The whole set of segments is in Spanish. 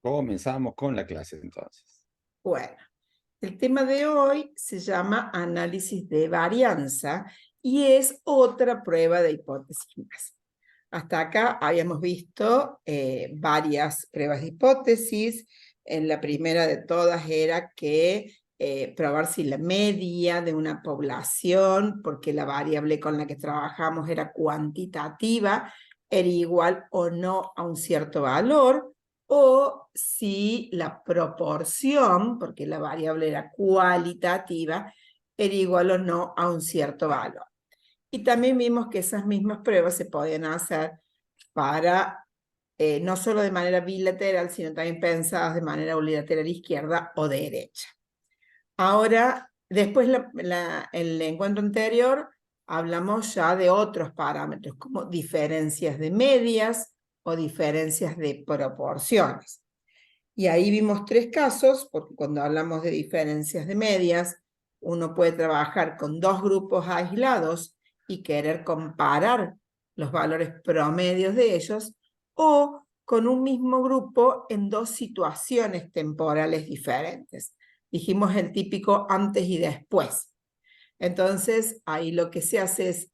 Comenzamos con la clase entonces. Bueno, el tema de hoy se llama análisis de varianza y es otra prueba de hipótesis más. Hasta acá habíamos visto varias pruebas de hipótesis. En la primera de todas era que probar si la media de una población, porque la variable con la que trabajamos era cuantitativa, era igual o no a un cierto valor, o si la proporción, porque la variable era cualitativa, era igual o no a un cierto valor. Y también vimos que esas mismas pruebas se podían hacer para, no solo de manera bilateral, sino también pensadas de manera unilateral izquierda o derecha. Ahora, después el encuentro anterior, hablamos ya de otros parámetros, como diferencias de medias o diferencias de proporciones. Y ahí vimos tres casos, porque cuando hablamos de diferencias de medias, uno puede trabajar con dos grupos aislados y querer comparar los valores promedios de ellos, o con un mismo grupo en dos situaciones temporales diferentes. Dijimos el típico antes y después. Entonces, ahí lo que se hace es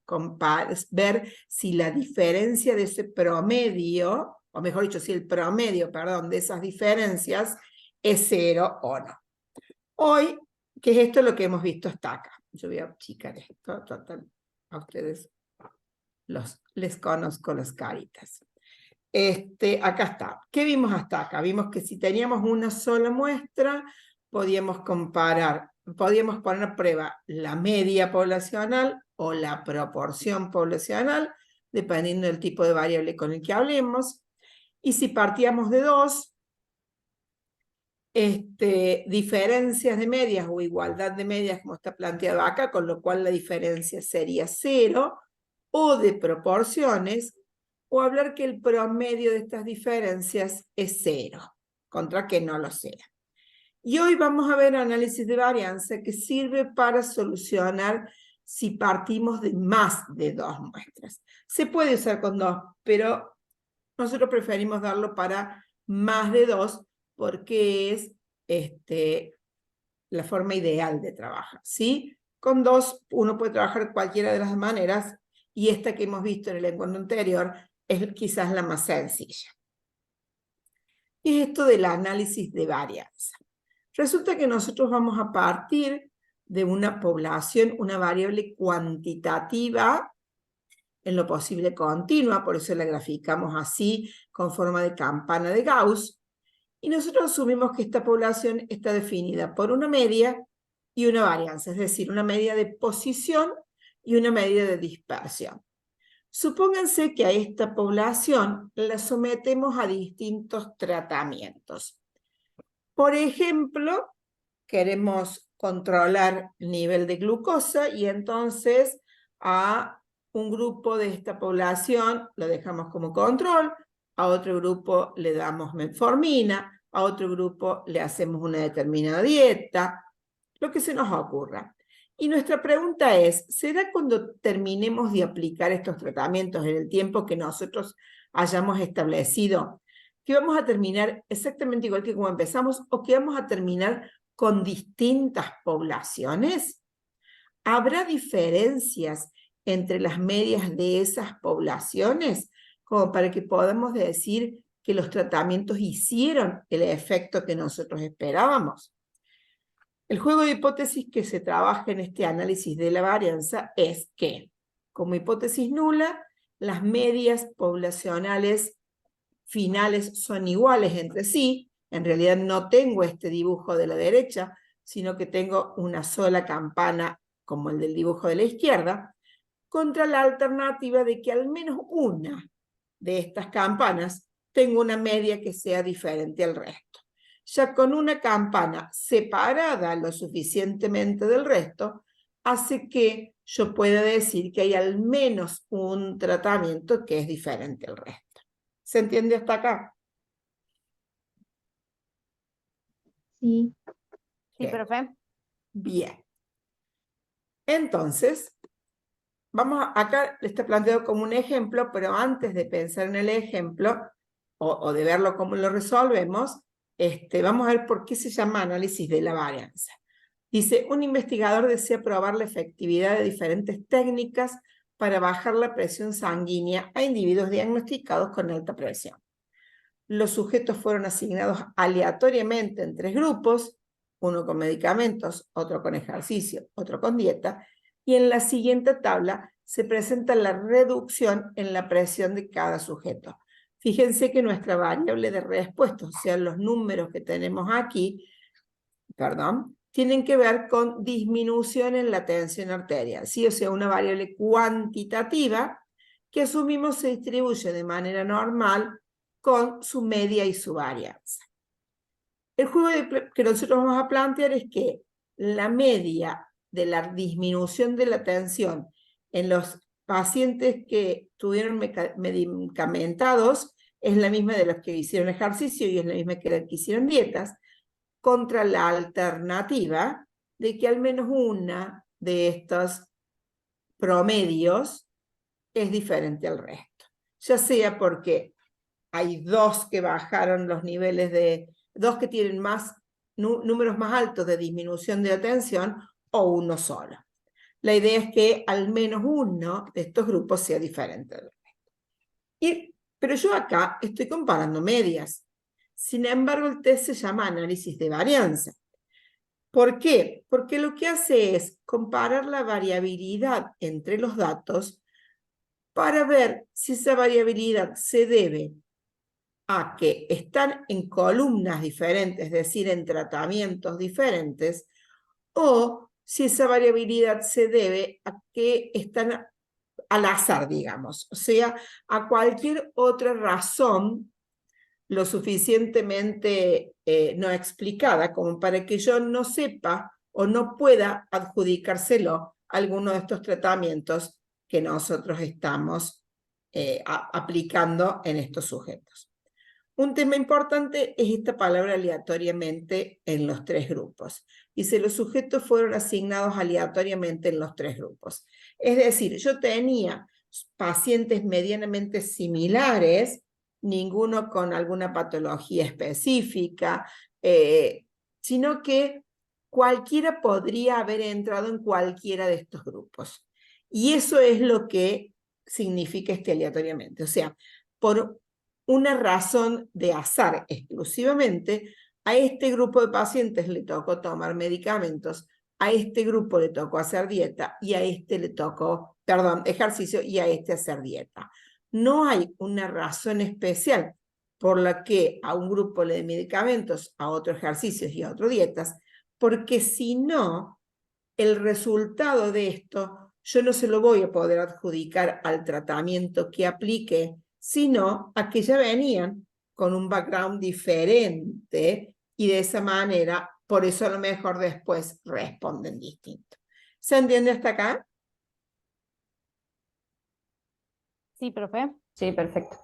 ver si la diferencia de ese promedio, o mejor dicho, si el promedio, perdón, de esas diferencias es cero o no. Hoy, ¿qué es esto lo que hemos visto hasta acá? Yo voy a achicar esto, total, a ustedes les conozco las caritas. Acá está. ¿Qué vimos hasta acá? Vimos que si teníamos una sola muestra, podíamos comparar, podíamos poner a prueba la media poblacional o la proporción poblacional, dependiendo del tipo de variable con el que hablemos. Y si partíamos de dos, diferencias de medias o igualdad de medias, como está planteado acá, con lo cual la diferencia sería cero, o de proporciones, o hablar que el promedio de estas diferencias es cero, contra que no lo sea. Y hoy vamos a ver análisis de varianza que sirve para solucionar si partimos de más de dos muestras. Se puede usar con dos, pero nosotros preferimos darlo para más de dos porque es la forma ideal de trabajar, ¿sí? Con dos uno puede trabajar cualquiera de las maneras y esta que hemos visto en el encuentro anterior es quizás la más sencilla. Y esto del análisis de varianza. Resulta que nosotros vamos a partir de una población, una variable cuantitativa, en lo posible continua, por eso la graficamos así, con forma de campana de Gauss, y nosotros asumimos que esta población está definida por una media y una varianza, es decir, una medida de posición y una medida de dispersión. Supónganse que a esta población la sometemos a distintos tratamientos. Por ejemplo, queremos controlar el nivel de glucosa y entonces a un grupo de esta población lo dejamos como control, a otro grupo le damos metformina, a otro grupo le hacemos una determinada dieta, lo que se nos ocurra. Y nuestra pregunta es, ¿será cuando terminemos de aplicar estos tratamientos en el tiempo que nosotros hayamos establecido, que vamos a terminar exactamente igual que como empezamos o que vamos a terminar con distintas poblaciones? ¿Habrá diferencias entre las medias de esas poblaciones como para que podamos decir que los tratamientos hicieron el efecto que nosotros esperábamos? El juego de hipótesis que se trabaja en este análisis de la varianza es que, como hipótesis nula, las medias poblacionales finales son iguales entre sí. En realidad no tengo este dibujo de la derecha, sino que tengo una sola campana como el del dibujo de la izquierda, contra la alternativa de que al menos una de estas campanas tenga una media que sea diferente al resto. Ya con una campana separada lo suficientemente del resto, hace que yo pueda decir que hay al menos un tratamiento que es diferente al resto. ¿Se entiende hasta acá? Sí, sí, Bien. profe. Bien. Entonces, acá está planteado como un ejemplo, pero antes de pensar en el ejemplo o de verlo cómo lo resolvemos, vamos a ver por qué se llama análisis de la varianza. Dice, un investigador desea probar la efectividad de diferentes técnicas para bajar la presión sanguínea a individuos diagnosticados con alta presión. Los sujetos fueron asignados aleatoriamente en 3 grupos, uno con medicamentos, otro con ejercicio, otro con dieta, y en la siguiente tabla se presenta la reducción en la presión de cada sujeto. Fíjense que nuestra variable de respuesta, o sea, los números que tenemos aquí, tienen que ver con disminución en la tensión arterial, ¿sí? O sea, una variable cuantitativa que asumimos se distribuye de manera normal con su media y su varianza. El juego que nosotros vamos a plantear es que la media de la disminución de la tensión en los pacientes que estuvieron medicamentados es la misma de los que hicieron ejercicio y es la misma que los que hicieron dietas, contra la alternativa de que al menos una de estos promedios es diferente al resto, ya sea porque hay 2 que bajaron los niveles de, 2 que tienen números más altos de disminución de la tensión o uno solo. La idea es que al menos uno de estos grupos sea diferente del resto. Pero yo acá estoy comparando medias. Sin embargo, el test se llama análisis de varianza. ¿Por qué? Porque lo que hace es comparar la variabilidad entre los datos para ver si esa variabilidad se debe a que están en columnas diferentes, es decir, en tratamientos diferentes, o si esa variabilidad se debe a que están al azar, digamos, o sea, a cualquier otra razón lo suficientemente no explicada como para que yo no sepa o no pueda adjudicárselo a alguno de estos tratamientos que nosotros estamos aplicando en estos sujetos. Un tema importante es esta palabra aleatoriamente en los 3 grupos. Dice, los sujetos fueron asignados aleatoriamente en los 3 grupos. Es decir, yo tenía pacientes medianamente similares, ninguno con alguna patología específica, sino que cualquiera podría haber entrado en cualquiera de estos grupos. Y eso es lo que significa aleatoriamente. O sea, por una razón de azar exclusivamente, a este grupo de pacientes le tocó tomar medicamentos, a este grupo le tocó hacer dieta y a este le tocó, ejercicio y a este hacer dieta. No hay una razón especial por la que a un grupo le den medicamentos, a otro ejercicios y a otro dietas, porque si no, el resultado de esto yo no se lo voy a poder adjudicar al tratamiento que aplique, sino a que ya venían con un background diferente y de esa manera, por eso a lo mejor después responden distinto. ¿Se entiende hasta acá? Sí, profe. Sí, perfecto.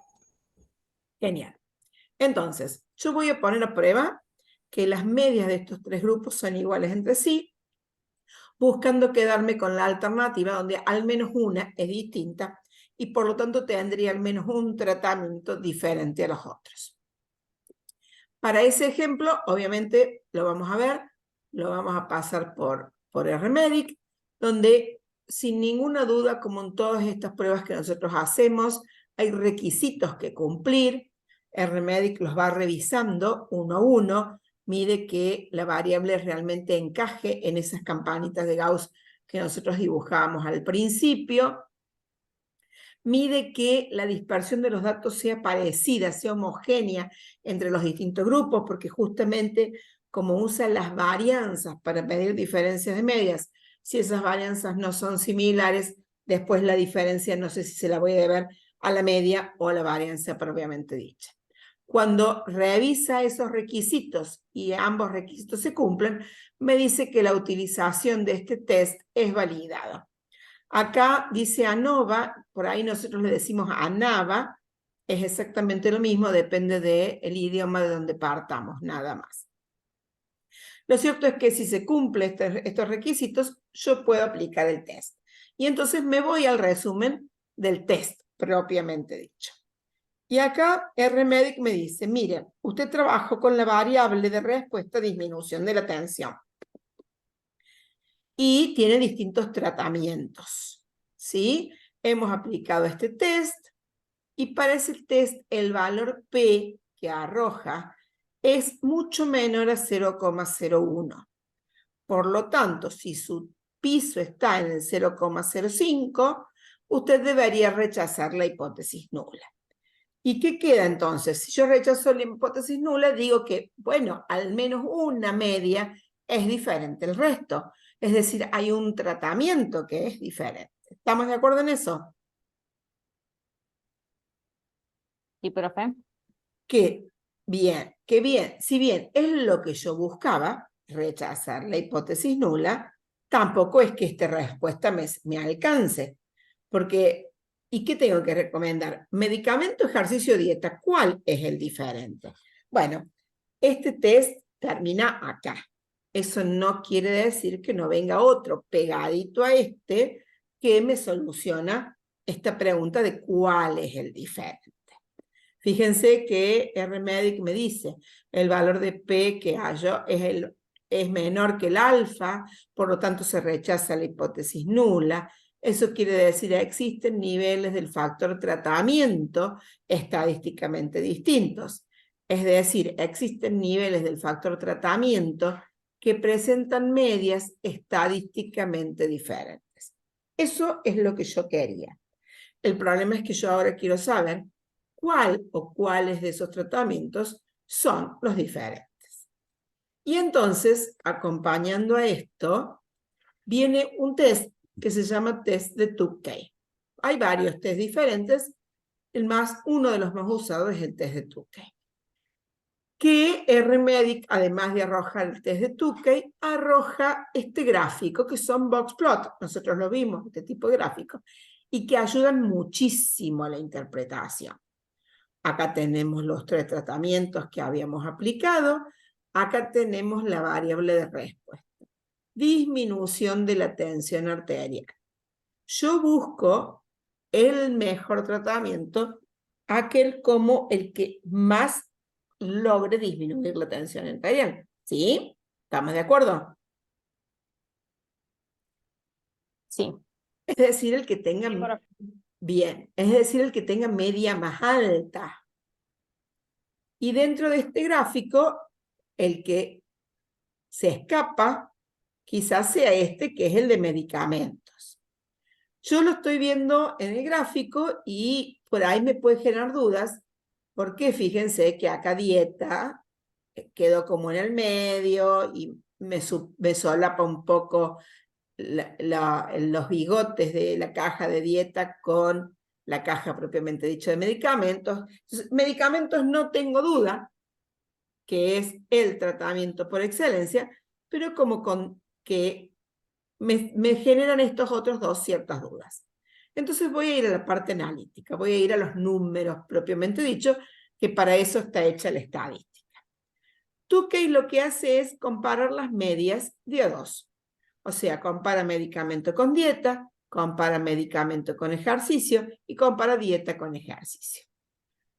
Genial. Entonces, yo voy a poner a prueba que las medias de estos 3 grupos son iguales entre sí, buscando quedarme con la alternativa donde al menos una es distinta y por lo tanto tendría al menos un tratamiento diferente a los otros. Para ese ejemplo, obviamente, lo vamos a ver, lo vamos a pasar por RMedic, donde sin ninguna duda, como en todas estas pruebas que nosotros hacemos, hay requisitos que cumplir. RMedic los va revisando uno a uno, mide que la variable realmente encaje en esas campanitas de Gauss que nosotros dibujábamos al principio. Mide que la dispersión de los datos sea parecida, sea homogénea entre los distintos grupos, porque justamente como usa las varianzas para medir diferencias de medias, si esas varianzas no son similares, después la diferencia no sé si se la voy a deber a la media o a la varianza propiamente dicha. Cuando revisa esos requisitos y ambos requisitos se cumplen, me dice que la utilización de este test es validada. Acá dice ANOVA, por ahí nosotros le decimos ANAVA, es exactamente lo mismo, depende del idioma de donde partamos, nada más. Lo cierto es que si se cumplen estos requisitos, yo puedo aplicar el test. Y entonces me voy al resumen del test propiamente dicho. Y acá RMedic me dice, mire, usted trabajó con la variable de respuesta disminución de la tensión. Y tiene distintos tratamientos, ¿sí? Hemos aplicado este test y para ese test el valor P que arroja es mucho menor a 0,01. Por lo tanto, si su piso está en el 0,05, usted debería rechazar la hipótesis nula. ¿Y qué queda entonces? Si yo rechazo la hipótesis nula, digo que, bueno, al menos una media es diferente al resto. Es decir, hay un tratamiento que es diferente. ¿Estamos de acuerdo en eso? Sí, profe. Que bien, que bien. Si bien es lo que yo buscaba, rechazar la hipótesis nula, tampoco es que esta respuesta me alcance. Porque, ¿y qué tengo que recomendar? Medicamento, ejercicio, dieta. ¿Cuál es el diferente? Bueno, este test termina acá. Eso no quiere decir que no venga otro pegadito a este que me soluciona esta pregunta de cuál es el diferente. Fíjense que RMedic me dice, el valor de P que hallo es menor que el alfa, por lo tanto se rechaza la hipótesis nula. Eso quiere decir que existen niveles del factor tratamiento estadísticamente distintos. Es decir, existen niveles del factor tratamiento que presentan medias estadísticamente diferentes. Eso es lo que yo quería. El problema es que yo ahora quiero saber cuál o cuáles de esos tratamientos son los diferentes. Y entonces, acompañando a esto, viene un test que se llama test de Tukey. Hay varios test diferentes, uno de los más usados es el test de Tukey. Que RMedic, además de arrojar el test de Tukey, arroja este gráfico, que son box plot, nosotros lo vimos, este tipo de gráficos, y que ayudan muchísimo a la interpretación. Acá tenemos los 3 tratamientos que habíamos aplicado. Acá tenemos la variable de respuesta. Disminución de la tensión arterial. Yo busco el mejor tratamiento, aquel como el que más logre disminuir la tensión arterial. ¿Sí? ¿Estamos de acuerdo? Sí. Es decir, el que tenga... Sí, profe. Bien, es decir, el que tenga media más alta. Y dentro de este gráfico, el que se escapa quizás sea este, que es el de medicamentos. Yo lo estoy viendo en el gráfico y por ahí me puede generar dudas, porque fíjense que acá dieta quedó como en el medio y me solapa un poco los bigotes de la caja de dieta con la caja propiamente dicho de medicamentos. Entonces, medicamentos no tengo duda que es el tratamiento por excelencia, pero como con que me generan estos otros dos ciertas dudas. Entonces voy a ir a la parte analítica, voy a ir a los números propiamente dicho, que para eso está hecha la estadística. Tukey lo que hace es comparar las medias de A2. O sea, compara medicamento con dieta, compara medicamento con ejercicio y compara dieta con ejercicio.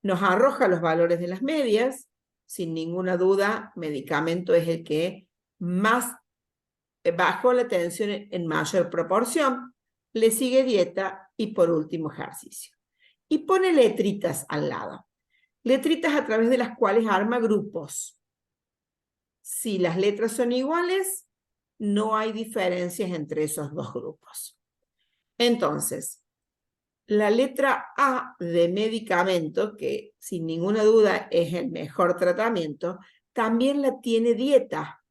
Nos arroja los valores de las medias. Sin ninguna duda, medicamento es el que más bajó la tensión en mayor proporción. Le sigue dieta y por último ejercicio. Y pone letritas al lado. Letritas a través de las cuales arma grupos. Si las letras son iguales, no hay diferencias entre esos dos grupos. Entonces, la letra A de medicamento, que sin ninguna duda es el mejor tratamiento, también la tiene dieta,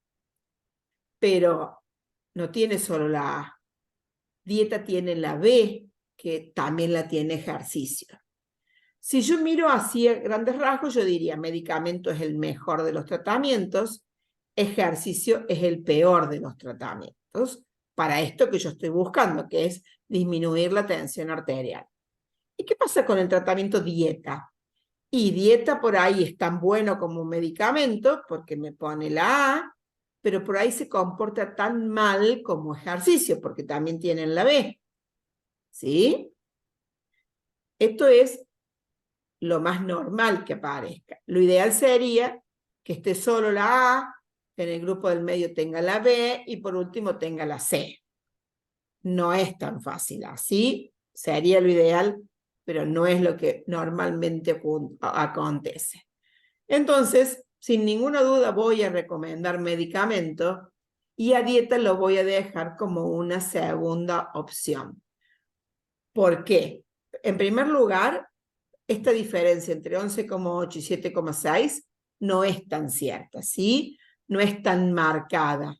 pero no tiene solo la A. Dieta tiene la B, que también la tiene ejercicio. Si yo miro así a grandes rasgos, yo diría medicamento es el mejor de los tratamientos, ejercicio es el peor de los tratamientos, para esto que yo estoy buscando, que es disminuir la tensión arterial. ¿Y qué pasa con el tratamiento dieta? Y dieta por ahí es tan bueno como medicamento, porque me pone la A, pero por ahí se comporta tan mal como ejercicio, porque también tienen la B. ¿Sí? Esto es lo más normal que aparezca. Lo ideal sería que esté solo la A, que en el grupo del medio tenga la B y por último tenga la C. No es tan fácil así, sería lo ideal, pero no es lo que normalmente acontece. Entonces, sin ninguna duda voy a recomendar medicamento y a dieta lo voy a dejar como una segunda opción. ¿Por qué? En primer lugar, esta diferencia entre 11,8 y 7,6 no es tan cierta, ¿sí? No es tan marcada.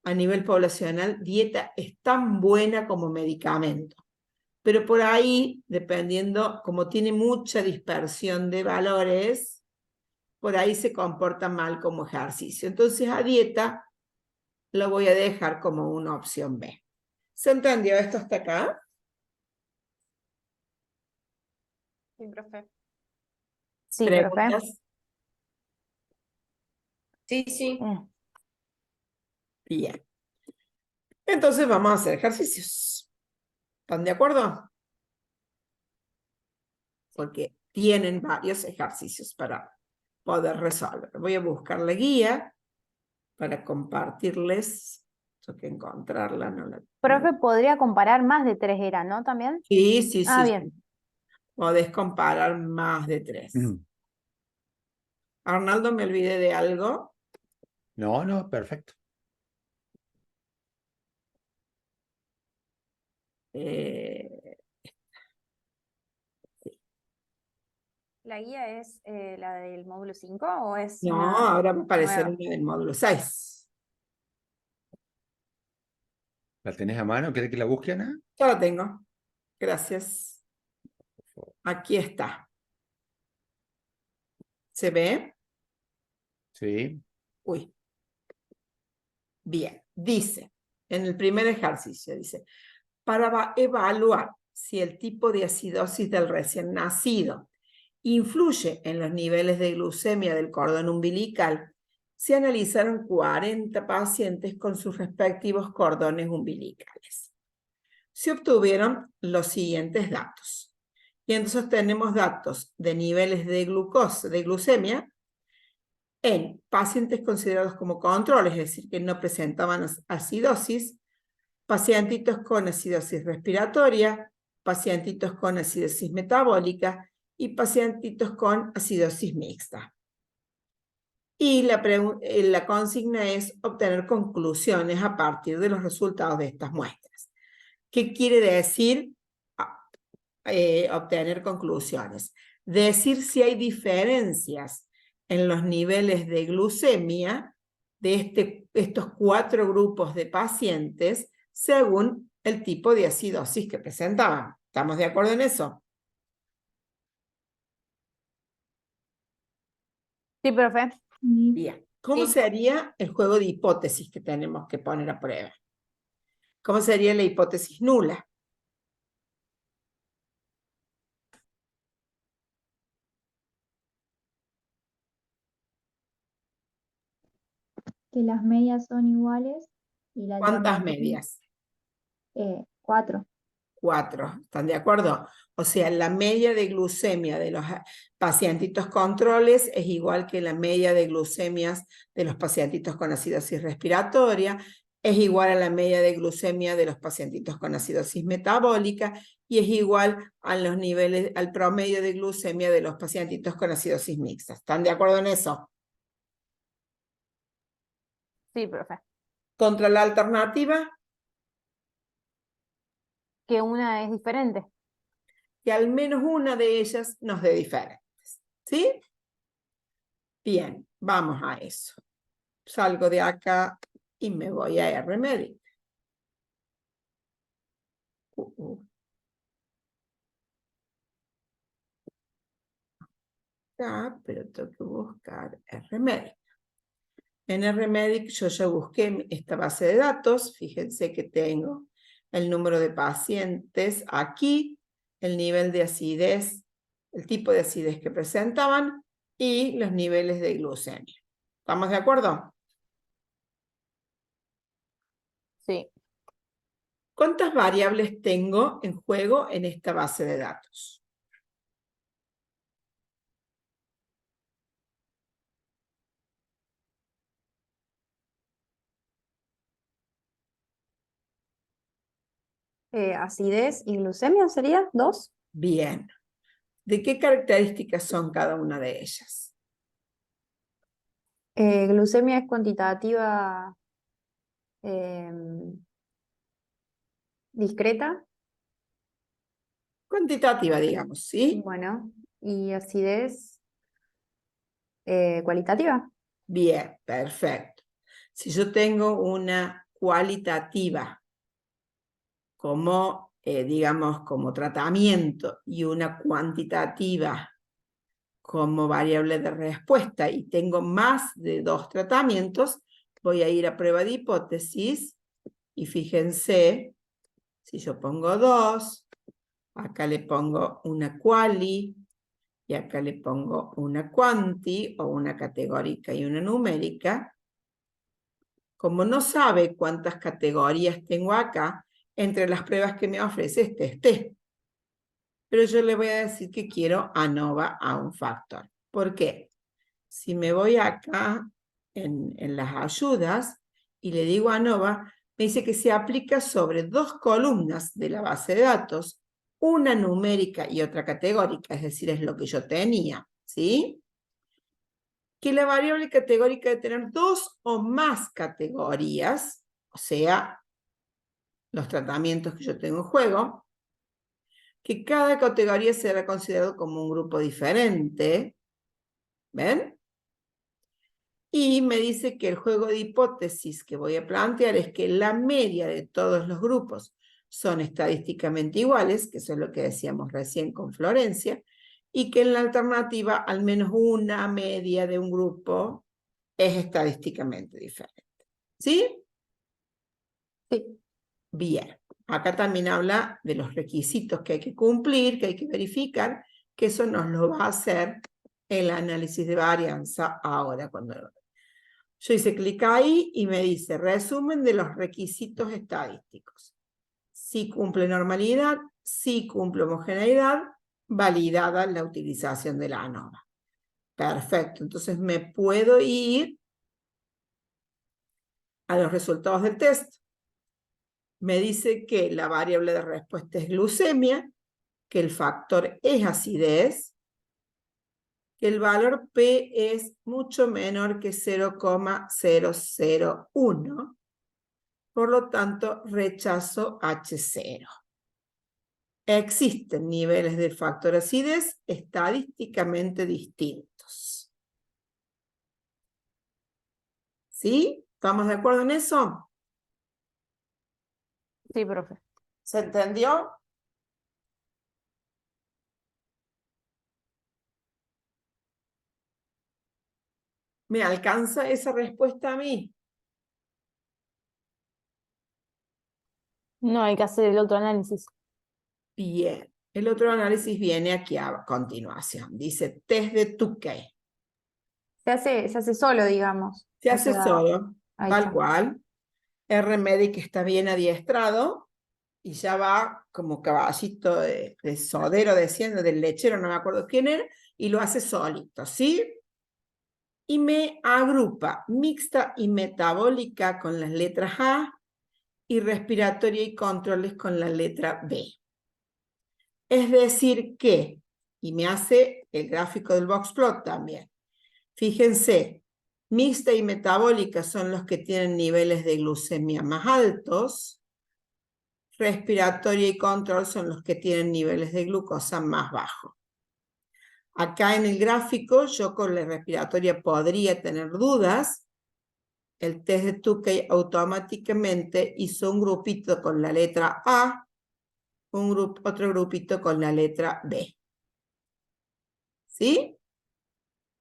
A nivel poblacional, dieta es tan buena como medicamento. Pero por ahí, dependiendo, como tiene mucha dispersión de valores, por ahí se comporta mal como ejercicio. Entonces a dieta lo voy a dejar como una opción B. ¿Se entendió esto hasta acá? Sí, profe. Sí, profe. ¿Preguntas? Sí. Bien. Entonces vamos a hacer ejercicios. ¿Están de acuerdo? Porque tienen varios ejercicios para poder resolver. Voy a buscar la guía para compartirles. Tengo que encontrarla. Profe, podría comparar más de 3 era, ¿no? También. Sí. Bien. Podés comparar más de 3. Arnaldo, ¿me olvidé de algo? No, perfecto. ¿La guía es la del módulo 5 o es No, una ahora va a aparecer nueva? una del módulo 6. ¿La tenés a mano? ¿Querés que la busque, Ana? Ya la tengo. Gracias. Aquí está. ¿Se ve? Sí. Uy. Bien. Dice, en el primer ejercicio, dice, para evaluar si el tipo de acidosis del recién nacido influye en los niveles de glucemia del cordón umbilical, se analizaron 40 pacientes con sus respectivos cordones umbilicales. Se obtuvieron los siguientes datos. Y entonces tenemos datos de niveles de glucosa, de glucemia, en pacientes considerados como controles, es decir, que no presentaban acidosis, pacientitos con acidosis respiratoria, pacientitos con acidosis metabólica y pacientitos con acidosis mixta. Y la consigna es obtener conclusiones a partir de los resultados de estas muestras. ¿Qué quiere decir obtener conclusiones? Decir si hay diferencias en los niveles de glucemia de estos 4 grupos de pacientes según el tipo de acidosis que presentaban. ¿Estamos de acuerdo en eso? Sí, profe. Bien. ¿Cómo Sí. sería el juego de hipótesis que tenemos que poner a prueba? ¿Cómo sería la hipótesis nula? Que las medias son iguales y la ¿Cuántas alternativa, medias? 4. 4. ¿Están de acuerdo? O sea, la media de glucemia de los pacientitos controles es igual que la media de glucemias de los pacientitos con acidosis respiratoria, es igual a la media de glucemia de los pacientitos con acidosis metabólica y es igual a los niveles, al promedio de glucemia de los pacientitos con acidosis mixta. ¿Están de acuerdo en eso? Sí, profe. Contra la alternativa, Que una es diferente. que al menos una de ellas nos dé diferentes. ¿Sí? Bien, vamos a eso. Salgo de acá y me voy a RMedic. Acá, pero tengo que buscar RMedic. En RMedic yo ya busqué esta base de datos. Fíjense que tengo el número de pacientes aquí, el nivel de acidez, el tipo de acidez que presentaban y los niveles de glucemia. ¿Estamos de acuerdo? Sí. ¿Cuántas variables tengo en juego en esta base de datos? Acidez y glucemia sería 2. Bien. ¿De qué características son cada una de ellas? Glucemia es cuantitativa em, discreta, Cuantitativa, digamos, ¿sí? bueno, y acidez cualitativa. Bien, perfecto. Si yo tengo una cualitativa como, digamos, como tratamiento y una cuantitativa como variable de respuesta y tengo más de 2 tratamientos, voy a ir a prueba de hipótesis y fíjense, si yo pongo 2, acá le pongo una quali y acá le pongo una quanti o una categórica y una numérica. Como no sabe cuántas categorías tengo acá, entre las pruebas que me ofrece es T. Pero yo le voy a decir que quiero ANOVA a un factor. ¿Por qué? Si me voy acá en las ayudas y le digo ANOVA, me dice que se aplica sobre 2 columnas de la base de datos, una numérica y otra categórica, es decir, es lo que yo tenía, ¿sí? Que la variable categórica debe tener 2 o más categorías, o sea, los tratamientos que yo tengo en juego, que cada categoría será considerado como un grupo diferente, ¿ven? Y me dice que el juego de hipótesis que voy a plantear es que la media de todos los grupos son estadísticamente iguales, que eso es lo que decíamos recién con Florencia, y que en la alternativa al menos una media de un grupo es estadísticamente diferente. ¿Sí? Sí. Bien. Acá también habla de los requisitos que hay que cumplir, que hay que verificar, que eso nos lo va a hacer el análisis de varianza ahora. Cuando yo hice clic ahí y me dice resumen de los requisitos estadísticos. Si cumple normalidad, si cumple homogeneidad, validada la utilización de la ANOVA. Perfecto, entonces me puedo ir a los resultados del test. Me dice que la variable de respuesta es glucemia, que el factor es acidez, que el valor P es mucho menor que 0,001, por lo tanto rechazo H0. Existen niveles del factor acidez estadísticamente distintos. ¿Sí? ¿Estamos de acuerdo en eso? Sí, profe. ¿Se entendió? ¿Me alcanza esa respuesta a mí? No, hay que hacer el otro análisis. Bien. El otro análisis viene aquí a continuación. Dice test de Tukey. Se hace solo, digamos. Se O hace sea, solo, ahí tal está. cual. R-Medic está bien adiestrado y ya va como caballito de sodero desciende del lechero, no me acuerdo quién era, y lo hace solito, ¿sí? Y me agrupa mixta y metabólica con las letras A y respiratoria y controles con la letra B. Es decir que, y me hace el gráfico del boxplot también. Fíjense, mixta y metabólica son los que tienen niveles de glucemia más altos, respiratoria y control son los que tienen niveles de glucosa más bajos. Acá en el gráfico, yo con la respiratoria podría tener dudas. El test de Tukey automáticamente hizo un grupito con la letra A, otro grupito con la letra B. ¿Sí?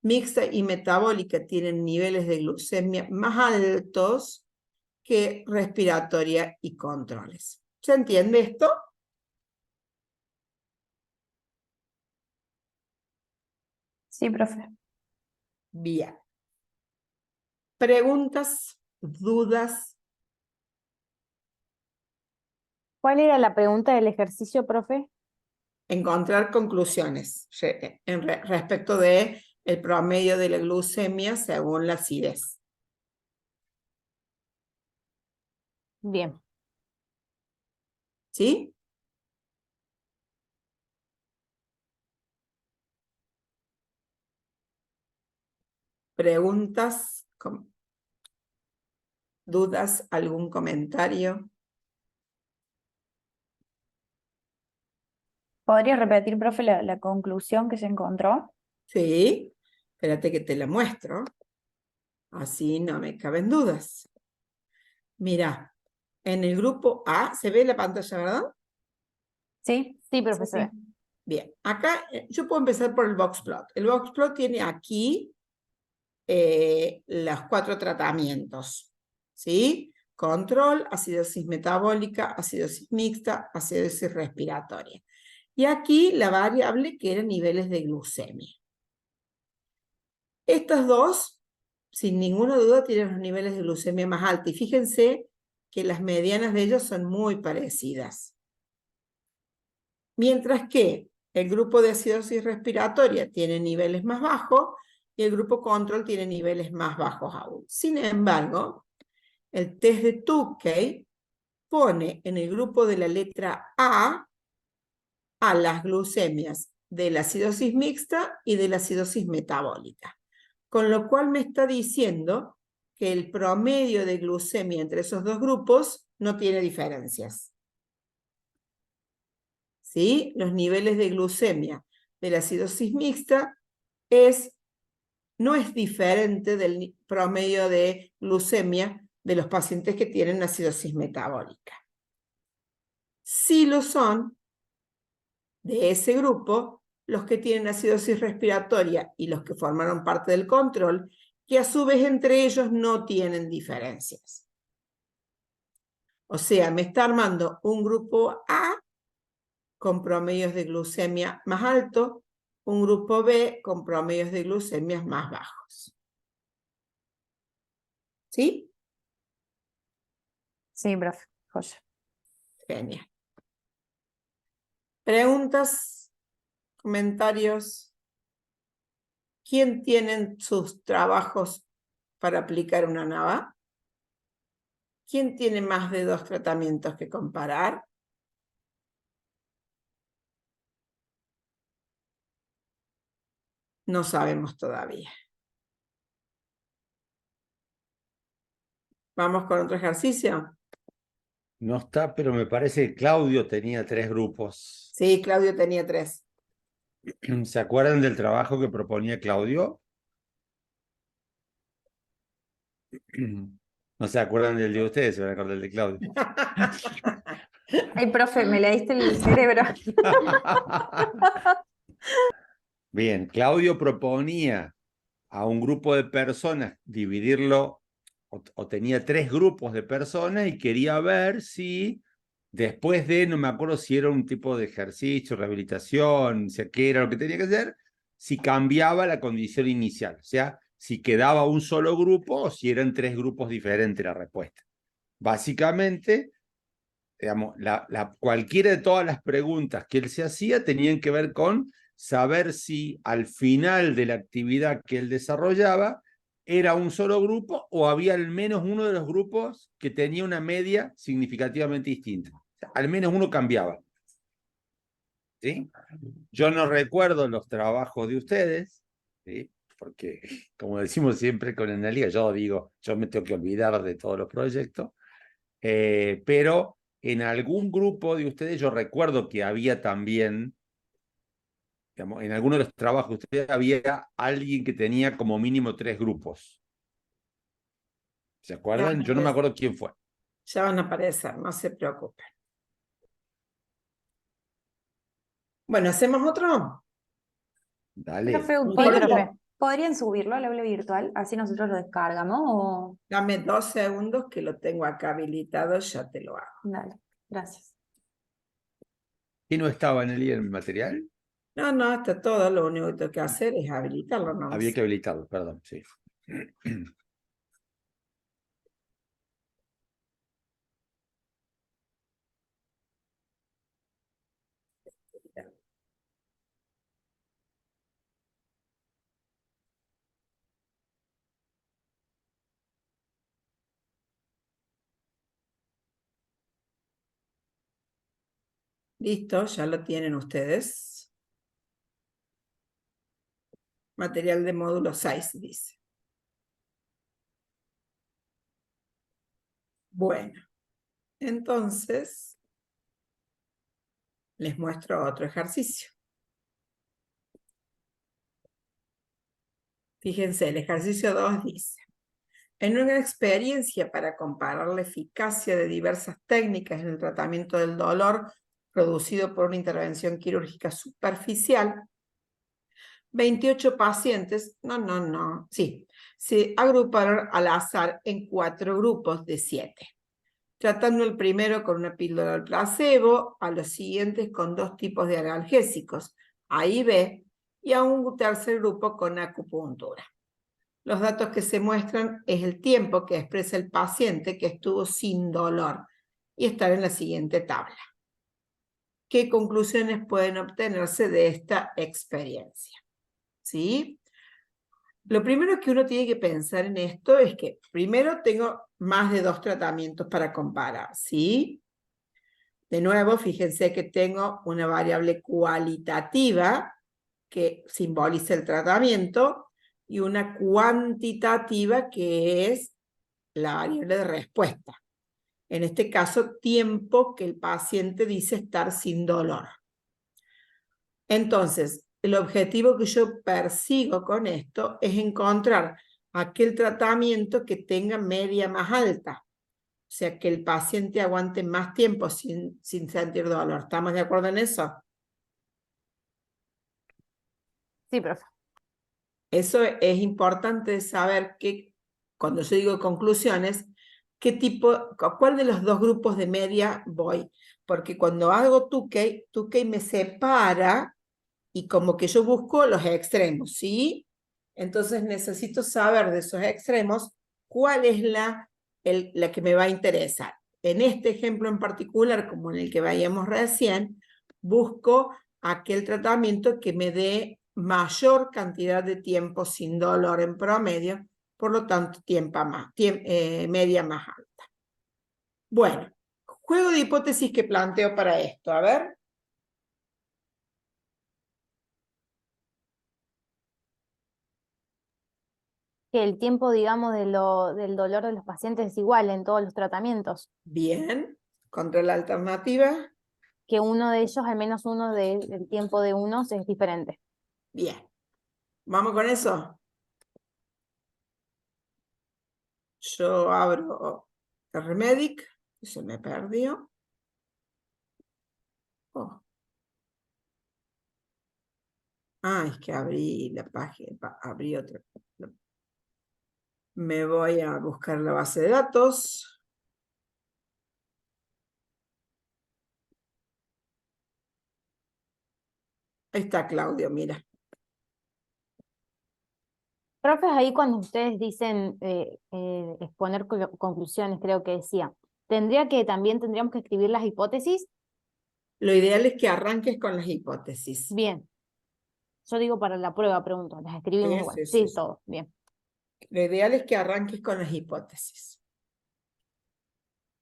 Mixta y metabólica tienen niveles de glucemia más altos que respiratoria y controles. ¿Se entiende esto? Sí, profe. Bien. ¿Preguntas? ¿Dudas? ¿Cuál era la pregunta del ejercicio, profe? Encontrar conclusiones respecto de el promedio de la glucemia según la acidez. Bien. ¿Sí? ¿Preguntas? ¿Dudas? ¿Algún comentario? ¿Podría repetir, profe, la conclusión que se encontró? Sí. Espérate que te la muestro. Así no me caben dudas. Mira, en el grupo A, ¿se ve la pantalla, verdad? Sí, sí, profe, se ve. Bien, acá yo puedo empezar por el box plot. El box plot tiene aquí los 4 tratamientos, ¿sí? Control, acidosis metabólica, acidosis mixta, acidosis respiratoria. Y aquí la variable que eran niveles de glucemia. Estas dos, sin ninguna duda, tienen los niveles de glucemia más altos. Y fíjense que las medianas de ellos son muy parecidas. Mientras que el grupo de acidosis respiratoria tiene niveles más bajos y el grupo control tiene niveles más bajos aún. Sin embargo, el test de Tukey pone en el grupo de la letra A las glucemias de la acidosis mixta y de la acidosis metabólica. Con lo cual me está diciendo que el promedio de glucemia entre esos dos grupos no tiene diferencias. ¿Sí? Los niveles de glucemia de la acidosis mixta no es diferente del promedio de glucemia de los pacientes que tienen acidosis metabólica. Sí lo son de ese grupo los que tienen acidosis respiratoria y los que formaron parte del control, que a su vez entre ellos no tienen diferencias. O sea, me está armando un grupo A con promedios de glucemia más altos, un grupo B con promedios de glucemia más bajos. ¿Sí? Sí, profe, joya. Genial. ¿Preguntas? ¿Comentarios? ¿Quién tiene sus trabajos para aplicar una NAVA? ¿Quién tiene más de 2 tratamientos que comparar? No sabemos todavía. ¿Vamos con otro ejercicio? No está, pero me parece que Claudio tenía 3 grupos. Sí, Claudio tenía 3. ¿Se acuerdan del trabajo que proponía Claudio? No se acuerdan del de ustedes, se van a acordar del de Claudio. Ay, profe, me leíste el cerebro. Bien, Claudio proponía a un grupo de personas dividirlo, o tenía 3 grupos de personas y quería ver si después de, no me acuerdo si era un tipo de ejercicio, rehabilitación, o sea, qué era lo que tenía que hacer, si cambiaba la condición inicial, o sea, si quedaba un solo grupo o si eran 3 grupos diferentes la respuesta. Básicamente, digamos, cualquiera de todas las preguntas que él se hacía tenían que ver con saber si al final de la actividad que él desarrollaba era un solo grupo o había al menos uno de los grupos que tenía una media significativamente distinta. O sea, al menos uno cambiaba. ¿Sí? Yo no recuerdo los trabajos de ustedes, ¿sí? Porque, como decimos siempre con Analia, yo digo, yo me tengo que olvidar de todos los proyectos, pero en algún grupo de ustedes yo recuerdo que había también, digamos, en alguno de los trabajos de ustedes había alguien que tenía como mínimo 3 grupos. ¿Se acuerdan? Yo no me acuerdo quién fue. Ya van a aparecer, no se preocupen. Bueno, ¿hacemos otro? Dale. Profe, Un profe, corto. ¿podrían subirlo al aula virtual? Así nosotros lo descargamos o... Dame 2 segundos que lo tengo acá habilitado, ya te lo hago. Dale, gracias. ¿Quién no estaba en el material? No, no, está todo, lo único que tengo que hacer es habilitarlo Había nomás. que habilitarlo, perdón, sí. Listo, ya lo tienen ustedes. Material de módulo 6, dice. Bueno, entonces les muestro otro ejercicio. Fíjense, el ejercicio 2 dice: en una experiencia para comparar la eficacia de diversas técnicas en el tratamiento del dolor producido por una intervención quirúrgica superficial, 28 pacientes, se agruparon al azar en 4 grupos de 7, tratando el primero con una píldora al placebo, a los siguientes con 2 tipos de analgésicos, A y B, y a un tercer grupo con acupuntura. Los datos que se muestran es el tiempo que expresa el paciente que estuvo sin dolor y están en la siguiente tabla. ¿Qué conclusiones pueden obtenerse de esta experiencia? ¿Sí? Lo primero que uno tiene que pensar en esto es que primero tengo más de 2 tratamientos para comparar, ¿sí? De nuevo, fíjense que tengo una variable cualitativa que simboliza el tratamiento y una cuantitativa que es la variable de respuesta. En este caso, tiempo que el paciente dice estar sin dolor. Entonces, el objetivo que yo persigo con esto es encontrar aquel tratamiento que tenga media más alta. O sea, que el paciente aguante más tiempo sin sentir dolor. ¿Estamos de acuerdo en eso? Sí, profe. Eso es importante saber que, cuando yo digo conclusiones, ¿cuál de los 2 grupos de media voy? Porque cuando hago Tukey me separa y como que yo busco los extremos, ¿sí? Entonces necesito saber de esos extremos cuál es la que me va a interesar. En este ejemplo en particular, como en el que veíamos recién, busco aquel tratamiento que me dé mayor cantidad de tiempo sin dolor en promedio, por lo tanto, media más alta. Bueno, juego de hipótesis que planteo para esto. A ver. Que el tiempo, digamos, del dolor de los pacientes es igual en todos los tratamientos. Bien. Contra la alternativa. Que uno de ellos, al menos uno del tiempo de unos es diferente. Bien. ¿Vamos con eso? Yo abro el Remedic, que se me perdió. Oh. Ah, es que abrí la página, abrí otra. Me voy a buscar la base de datos. Ahí está Claudio, mira. Profes, ahí cuando ustedes dicen exponer conclusiones, creo que decía, tendríamos que escribir las hipótesis. Lo ideal es que arranques con las hipótesis. Bien. Yo digo para la prueba, pregunto, las escribimos igual. Sí, todo, bien. Lo ideal es que arranques con las hipótesis.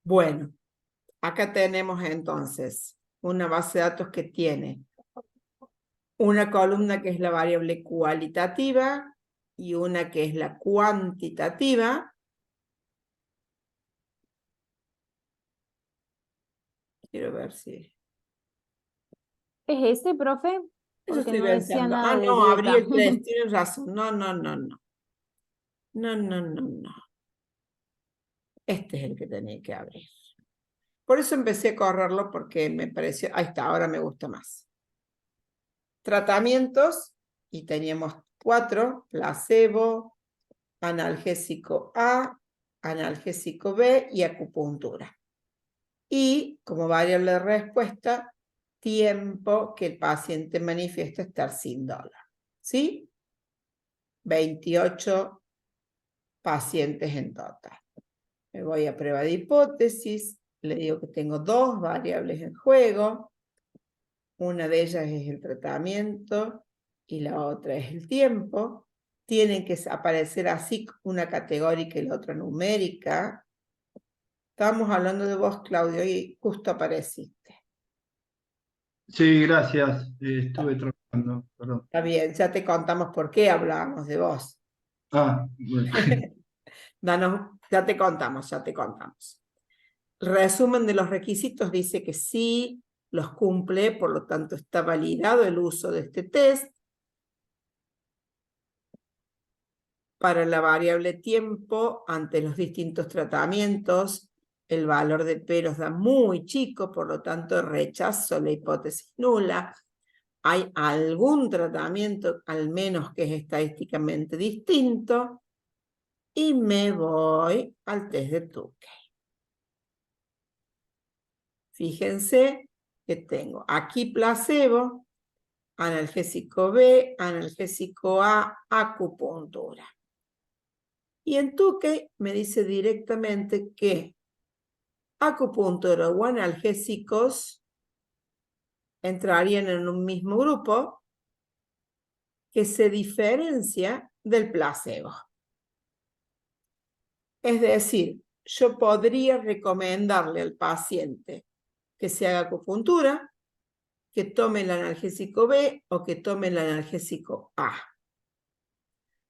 Bueno, acá tenemos entonces una base de datos que tiene una columna que es la variable cualitativa y una que es la cuantitativa. Quiero ver si... ¿Es ese, profe? Eso Porque estoy no decía pensando. nada de No, abrí el dieta. 3, tienes razón. No. No. Este es el que tenía que abrir. Por eso empecé a correrlo porque me pareció... Ahí está, ahora me gusta más. Tratamientos, y teníamos 4, placebo, analgésico A, analgésico B y acupuntura. Y como variable de respuesta, tiempo que el paciente manifiesta estar sin dolor. ¿Sí? 28 pacientes en total. Me voy a prueba de hipótesis, le digo que tengo 2 variables en juego. Una de ellas es el tratamiento y la otra es el tiempo. Tienen que aparecer así una categórica y la otra numérica. Estábamos hablando de vos, Claudio, y justo apareciste. Sí, gracias. Estuve trabajando, perdón. Está bien, ya te contamos por qué hablábamos de vos. Ah, bueno. Ya te contamos, ya te contamos. Resumen de los requisitos dice que sí los cumple, por lo tanto está validado el uso de este test. Para la variable tiempo, ante los distintos tratamientos, el valor de P nos da muy chico, por lo tanto rechazo la hipótesis nula. Hay algún tratamiento, al menos que es estadísticamente distinto, y me voy al test de Tukey. Fíjense que tengo aquí placebo, analgésico B, analgésico A, acupuntura. Y en Tukey me dice directamente que acupuntura o analgésicos entrarían en un mismo grupo que se diferencia del placebo. Es decir, yo podría recomendarle al paciente que se haga acupuntura, que tome el analgésico B o que tome el analgésico A.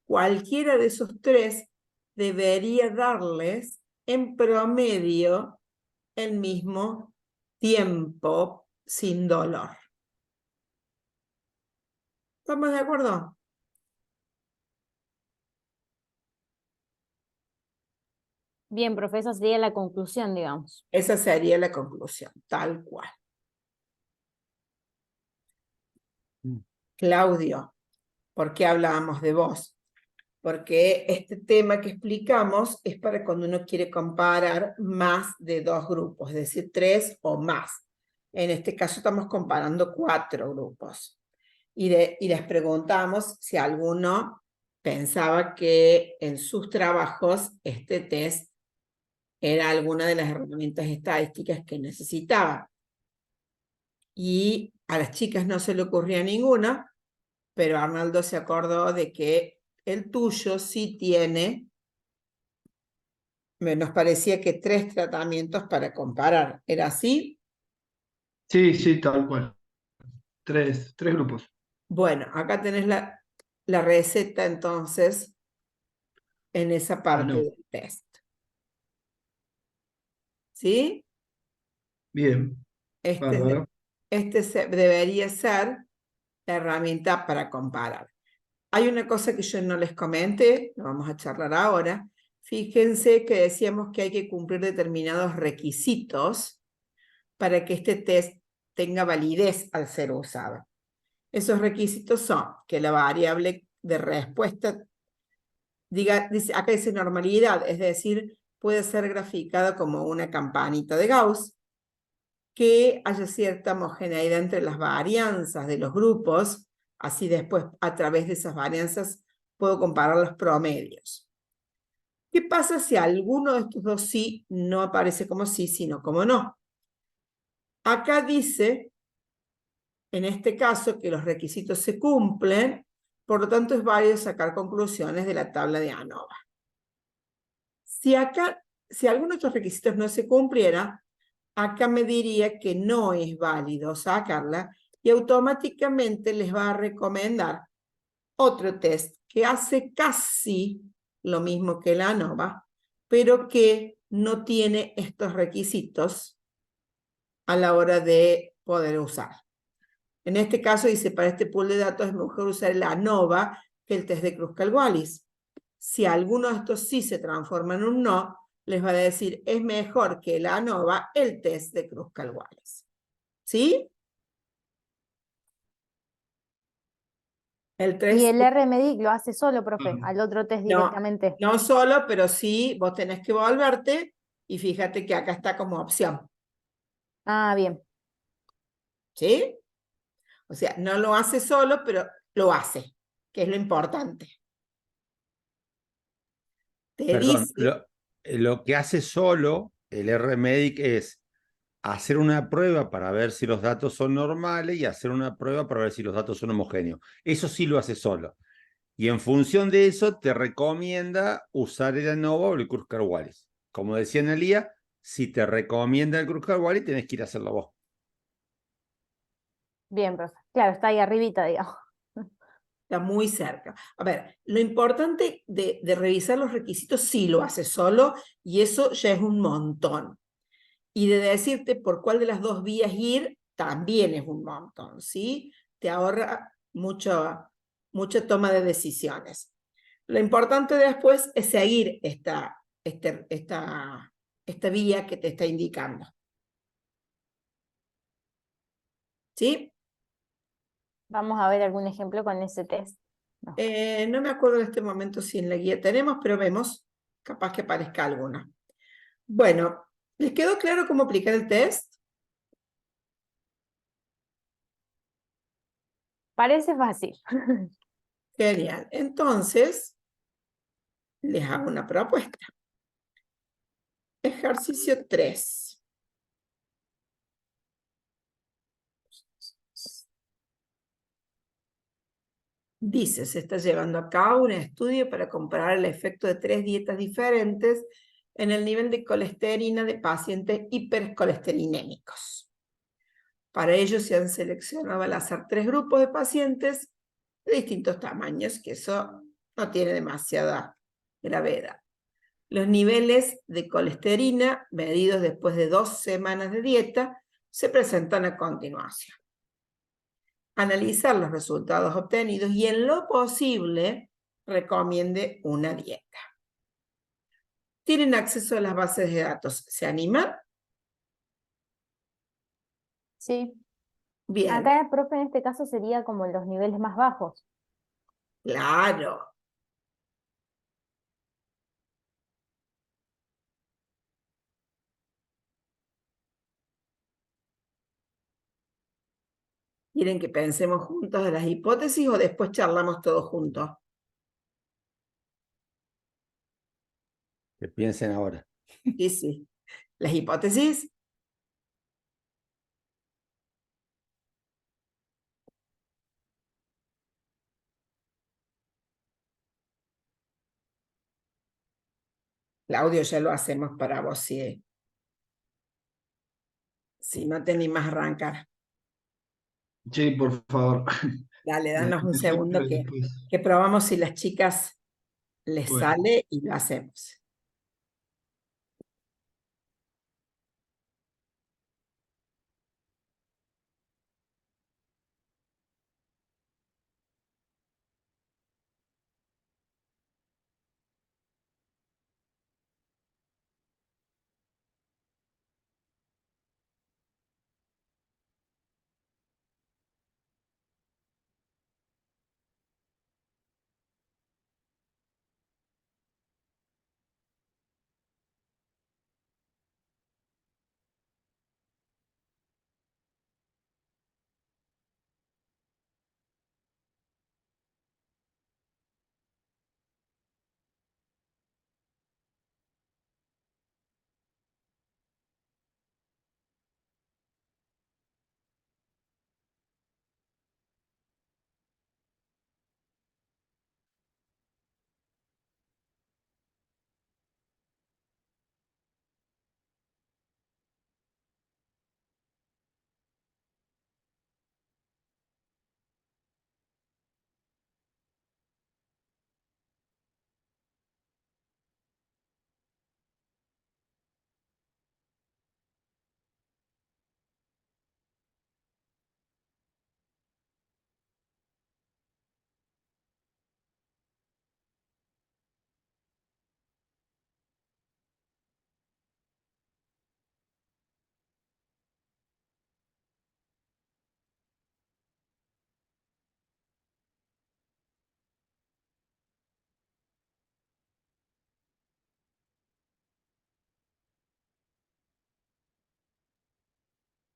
Cualquiera de esos tres debería darles en promedio el mismo tiempo sin dolor. ¿Estamos de acuerdo? Bien, profe, esa sería la conclusión, digamos. Esa sería la conclusión, tal cual. Claudio, ¿por qué hablábamos de vos? Porque este tema que explicamos es para cuando uno quiere comparar más de dos grupos, es decir, 3 o más. En este caso estamos comparando 4 grupos. Y les preguntamos si alguno pensaba que en sus trabajos este test era alguna de las herramientas estadísticas que necesitaba. Y a las chicas no se le ocurría ninguna, pero Arnaldo se acordó de que el tuyo sí tiene, nos parecía que 3 tratamientos para comparar. ¿Era así? Sí, sí, tal cual. Tres grupos. Bueno, acá tenés la receta entonces en esa Ah, parte no. del test. ¿Sí? Bien, bárbaro. Debería ser la herramienta para comparar. Hay una cosa que yo no les comenté, lo vamos a charlar ahora. Fíjense que decíamos que hay que cumplir determinados requisitos para que este test tenga validez al ser usado. Esos requisitos son que la variable de respuesta, acá dice normalidad, es decir, puede ser graficada como una campanita de Gauss, que haya cierta homogeneidad entre las varianzas de los grupos, así después a través de esas varianzas puedo comparar los promedios. ¿Qué pasa si alguno de estos dos sí no aparece como sí, sino como no? Acá dice, en este caso, que los requisitos se cumplen, por lo tanto es válido sacar conclusiones de la tabla de ANOVA. Si alguno de estos requisitos no se cumpliera, acá me diría que no es válido sacarla y automáticamente les va a recomendar otro test que hace casi lo mismo que la ANOVA, pero que no tiene estos requisitos a la hora de poder usar. En este caso dice, para este pool de datos es mejor usar el ANOVA que el test de Kruskal-Wallis. Si alguno de estos sí se transforma en un no, les va a decir, es mejor que el ANOVA el test de Kruskal-Wallis. ¿Sí? El Y 3, el RMedic lo hace solo, profe, al otro test directamente. no solo, pero sí vos tenés que volverte y fíjate que acá está como opción. Ah, bien. ¿Sí? O sea, no lo hace solo, pero lo hace, que es lo importante. Te Perdón, dice, lo que hace solo el RMedic es hacer una prueba para ver si los datos son normales y hacer una prueba para ver si los datos son homogéneos. Eso sí lo hace solo. Y en función de eso te recomienda usar el ANOVA o el Kruskal-Wallis. Como decía Analía, si te recomienda el Kruskal-Wallis, tenés que ir a hacerlo vos. Bien, profe. Claro, está ahí arribita, digamos. Está muy cerca. A ver, lo importante de revisar los requisitos sí lo hace solo y eso ya es un montón. Y de decirte por cuál de las dos vías ir también es un montón, ¿sí? Te ahorra mucha toma de decisiones. Lo importante después es seguir esta vía que te está indicando. ¿Sí? Vamos a ver algún ejemplo con ese test. No. No me acuerdo en este momento si en la guía tenemos, pero vemos, capaz que aparezca alguna. Bueno, ¿les quedó claro cómo aplicar el test? Parece fácil. Genial. Entonces, les hago una propuesta. Ejercicio 3. Dice, se está llevando a cabo un estudio para comparar el efecto de 3 dietas diferentes en el nivel de colesterina de pacientes hipercolesterinémicos. Para ello se han seleccionado al azar 3 grupos de pacientes de distintos tamaños, que eso no tiene demasiada gravedad. Los niveles de colesterina, medidos después de 2 semanas de dieta, se presentan a continuación. Analizar los resultados obtenidos y en lo posible recomiende una dieta. ¿Tienen acceso a las bases de datos? ¿Se animan? Sí. Bien, Acá, profe, en este caso sería como los niveles más bajos. claro. ¿Quieren que pensemos juntos de las hipótesis o después charlamos todos juntos? Que piensen ahora. Sí, sí. Las hipótesis. Claudio, ya lo hacemos para vos si no te animás a arrancar. Sí, por favor. Dale, Dale danos un un ejemplo segundo y después. que probamos si las chicas les Bueno, sale y lo hacemos.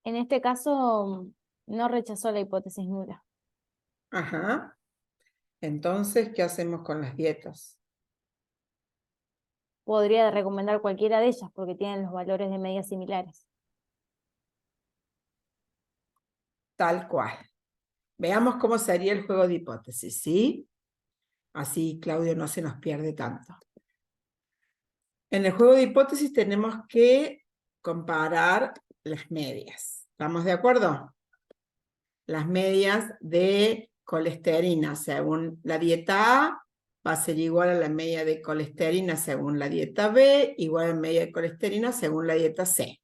En este caso, no rechazó la hipótesis nula. Ajá. Entonces, ¿qué hacemos con las dietas? Podría recomendar cualquiera de ellas porque tienen los valores de medias similares. Tal cual. Veamos cómo sería el juego de hipótesis, ¿sí? Así Claudio no se nos pierde tanto. En el juego de hipótesis tenemos que comparar las medias. ¿Estamos de acuerdo? las medias de colesterina según la dieta A va a ser igual a la media de colesterina según la dieta B, igual a la media de colesterina según la dieta C.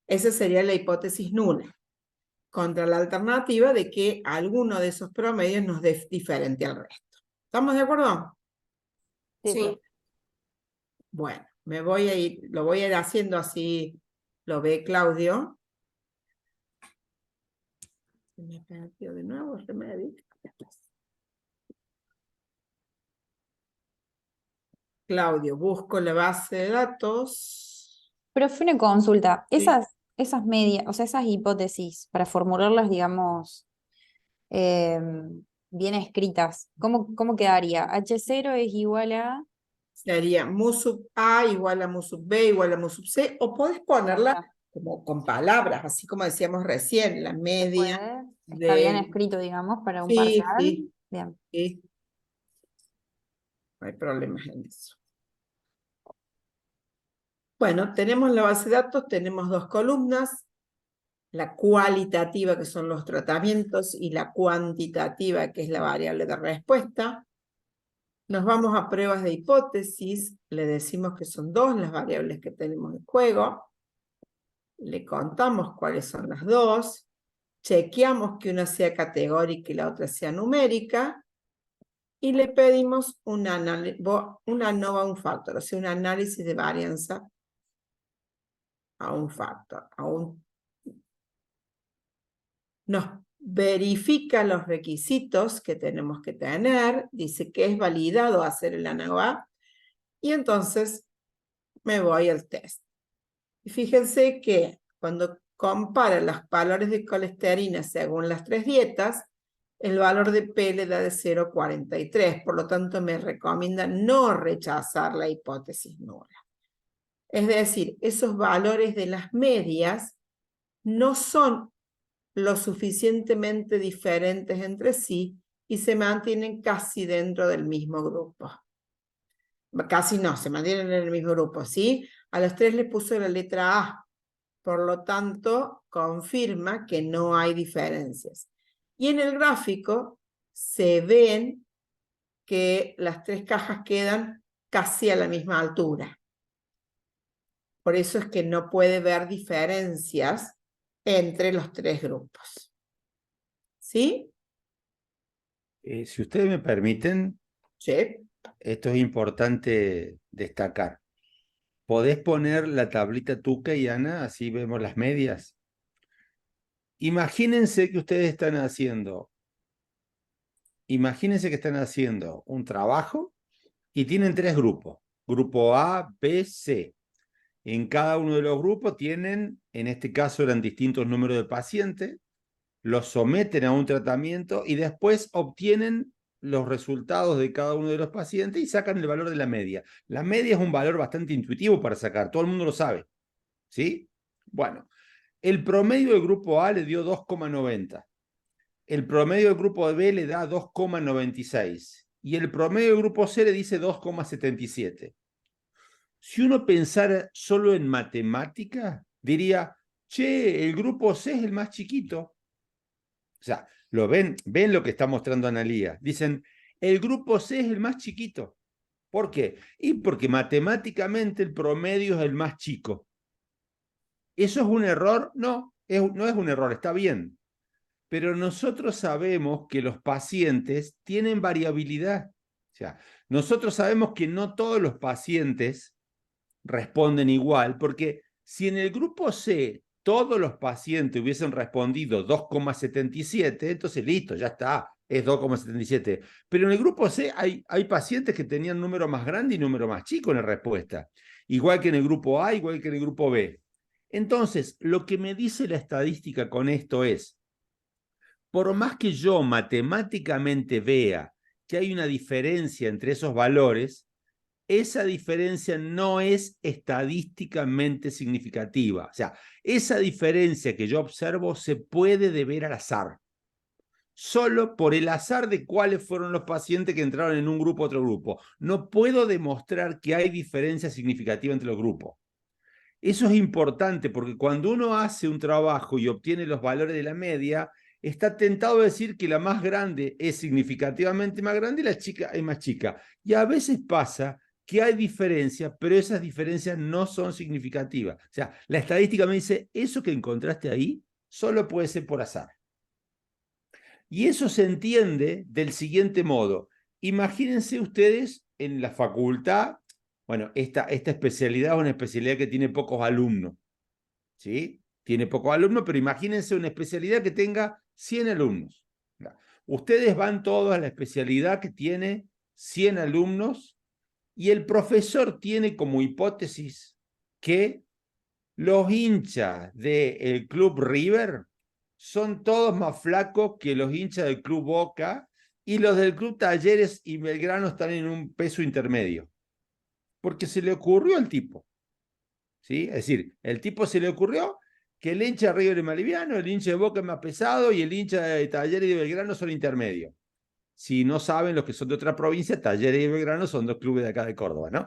Esa sería la hipótesis nula, contra la alternativa de que alguno de esos promedios nos dé diferente al resto. ¿Estamos de acuerdo? Sí. Bueno, me voy a ir, lo voy a ir haciendo así, lo ve Claudio. Me perdió de nuevo el remedio. Claudio, busco la base de datos. Pero fue una consulta. Sí. Esas medias, o sea, esas hipótesis, para formularlas, digamos, bien escritas, ¿cómo quedaría? H0 es igual a... Sería mu sub A igual a mu sub B igual a mu sub C, o podés ponerla como con palabras, así como decíamos recién, la media Está bien de... escrito, digamos, para un Sí, parcial. sí, Bien. sí. No hay problemas en eso. Bueno, tenemos la base de datos, tenemos dos columnas, la cualitativa, que son los tratamientos, y la cuantitativa, que es la variable de respuesta. Nos vamos a pruebas de hipótesis, le decimos que son dos las variables que tenemos en juego, le contamos cuáles son las dos, chequeamos que una sea categórica y la otra sea numérica, y le pedimos una ANOVA a un factor, o sea, un análisis de varianza a un factor, nos verifica los requisitos que tenemos que tener, dice que es validado hacer el ANOVA, y entonces me voy al test. Y fíjense que cuando compara los valores de colesterina según las tres dietas, el valor de P le da de 0,43, por lo tanto me recomienda no rechazar la hipótesis nula. Es decir, esos valores de las medias no son lo suficientemente diferentes entre sí y se mantienen casi dentro del mismo grupo. Casi no, se mantienen en el mismo grupo, ¿sí? A los tres le puso la letra A, por lo tanto, confirma que no hay diferencias. Y en el gráfico se ven que las tres cajas quedan casi a la misma altura. Por eso es que no puede ver diferencias entre los tres grupos. ¿Sí? Si ustedes me permiten, Sí. esto es importante destacar. ¿Podés poner la tablita Tuca y Ana? Así vemos las medias. Imagínense que ustedes están haciendo un trabajo y tienen tres grupos. Grupo A, B, C. En cada uno de los grupos tienen, en este caso eran distintos números de pacientes, los someten a un tratamiento y después obtienen los resultados de cada uno de los pacientes y sacan el valor de la media. La media es un valor bastante intuitivo para sacar, todo el mundo lo sabe. ¿Sí? Bueno, el promedio del grupo A le dio 2,90. El promedio del grupo B le da 2,96. Y el promedio del grupo C le dice 2,77. Si uno pensara solo en matemática, diría, che, el grupo C es el más chiquito. O sea, ven lo que está mostrando Analía. Dicen, el grupo C es el más chiquito. ¿Por qué? Y porque matemáticamente el promedio es el más chico. ¿Eso es un error? No, no es un error, está bien. Pero nosotros sabemos que los pacientes tienen variabilidad. O sea, nosotros sabemos que no todos los pacientes responden igual, porque si en el grupo C todos los pacientes hubiesen respondido 2,77, entonces listo, ya está, es 2,77. Pero en el grupo C hay pacientes que tenían número más grande y número más chico en la respuesta. Igual que en el grupo A, igual que en el grupo B. Entonces, lo que me dice la estadística con esto es, por más que yo matemáticamente vea que hay una diferencia entre esos valores, esa diferencia no es estadísticamente significativa. O sea, esa diferencia que yo observo se puede deber al azar. Solo por el azar de cuáles fueron los pacientes que entraron en un grupo u otro grupo. No puedo demostrar que hay diferencia significativa entre los grupos. Eso es importante porque cuando uno hace un trabajo y obtiene los valores de la media, está tentado a decir que la más grande es significativamente más grande y la chica es más chica. Y a veces pasa que hay diferencias, pero esas diferencias no son significativas. O sea, la estadística me dice, eso que encontraste ahí solo puede ser por azar. Y eso se entiende del siguiente modo. Imagínense ustedes en la facultad, bueno, esta especialidad es una especialidad que tiene pocos alumnos, ¿sí? Tiene pocos alumnos, pero imagínense una especialidad que tenga 100 alumnos. Ustedes van todos a la especialidad que tiene 100 alumnos y el profesor tiene como hipótesis que los hinchas del Club River son todos más flacos que los hinchas del Club Boca y los del Club Talleres y Belgrano están en un peso intermedio. Porque se le ocurrió al tipo. ¿Sí? Es decir, el tipo se le ocurrió que el hincha de River es más liviano, el hincha de Boca es más pesado y el hincha de Talleres y de Belgrano son intermedios. Si no saben los que son de otra provincia, Talleres y Belgrano son dos clubes de acá de Córdoba, ¿no?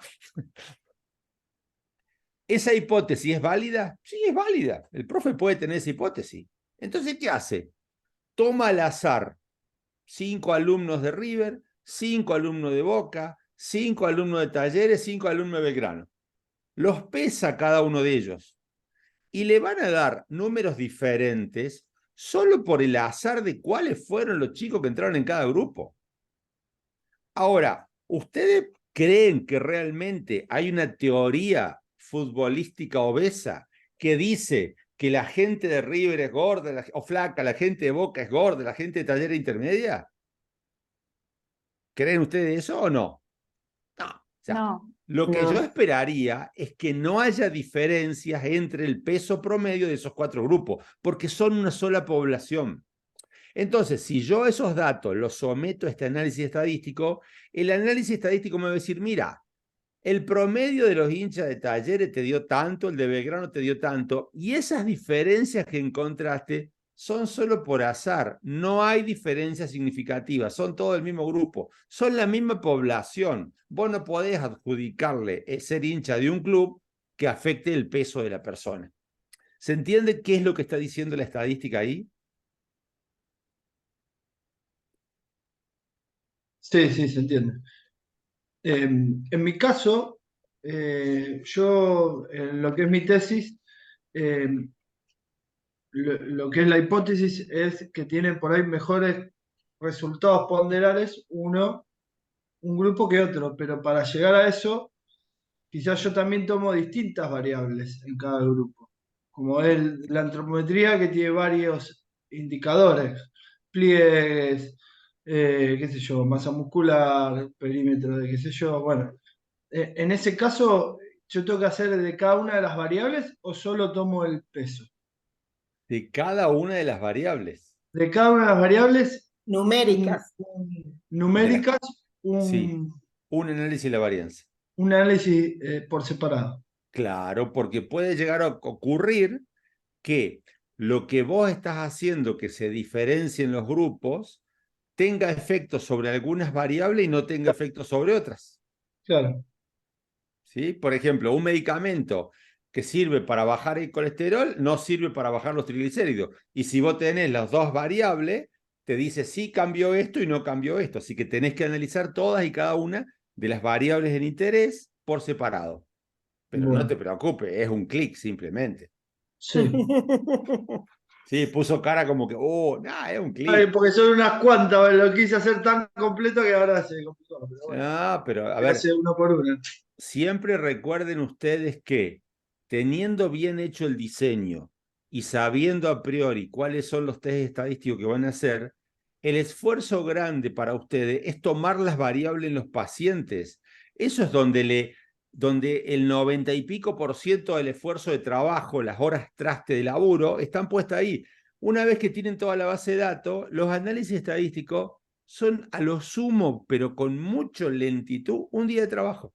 ¿Esa hipótesis es válida? Sí, es válida. El profe puede tener esa hipótesis. Entonces, ¿qué hace? Toma al azar 5 alumnos de River, 5 alumnos de Boca, 5 alumnos de Talleres, 5 alumnos de Belgrano. Los pesa cada uno de ellos y le van a dar números diferentes solo por el azar de cuáles fueron los chicos que entraron en cada grupo. Ahora, ¿ustedes creen que realmente hay una teoría futbolística obesa que dice que la gente de River es gorda o flaca, la gente de Boca es gorda, la gente de Talleres intermedia? ¿Creen ustedes eso o no? No. O sea, No. lo que No. yo esperaría es que no haya diferencias entre el peso promedio de esos 4 grupos, porque son una sola población. Entonces, si yo esos datos los someto a este análisis estadístico, el análisis estadístico me va a decir, mira, el promedio de los hinchas de Talleres te dio tanto, el de Belgrano te dio tanto, y esas diferencias que encontraste son solo por azar, no hay diferencias significativas, son todo el mismo grupo, son la misma población. Vos no podés adjudicarle ser hincha de un club que afecte el peso de la persona. ¿Se entiende qué es lo que está diciendo la estadística ahí? Sí, sí, se entiende. En mi caso, yo, en lo que es mi tesis, lo que es la hipótesis es que tiene por ahí mejores resultados ponderales un grupo que otro, pero para llegar a eso, quizás yo también tomo distintas variables en cada grupo, como es la antropometría que tiene varios indicadores, pliegues, qué sé yo, masa muscular, perímetro de qué sé yo, bueno. En ese caso, ¿yo tengo que hacer de cada una de las variables o solo tomo el peso? De cada una de las variables. De cada una de las variables, Numéricas. numéricas, Sí, un análisis de la varianza. un análisis por separado. Claro, porque puede llegar a ocurrir que lo que vos estás haciendo que se diferencien los grupos tenga efectos sobre algunas variables y no tenga efectos sobre otras. Claro, ¿Sí? Por ejemplo, un medicamento que sirve para bajar el colesterol no sirve para bajar los triglicéridos. Y si vos tenés las dos variables, te dice sí cambió esto y no cambió esto. Así que tenés que analizar todas y cada una de las variables en interés por separado. Pero no te bueno, preocupes, es un clic simplemente. sí. Sí, puso cara como que, oh, nada, es un Ay, clic. porque son unas cuantas, lo quise hacer tan completo que ahora se complicó. Pero bueno, No, pero a se ver, hace uno por uno. siempre recuerden ustedes que teniendo bien hecho el diseño y sabiendo a priori cuáles son los test estadísticos que van a hacer, el esfuerzo grande para ustedes es tomar las variables en los pacientes. Eso es donde el 90 y pico % del esfuerzo de trabajo, las horas traste de laburo, están puestas ahí. Una vez que tienen toda la base de datos, los análisis estadísticos son a lo sumo, pero con mucha lentitud, un día de trabajo.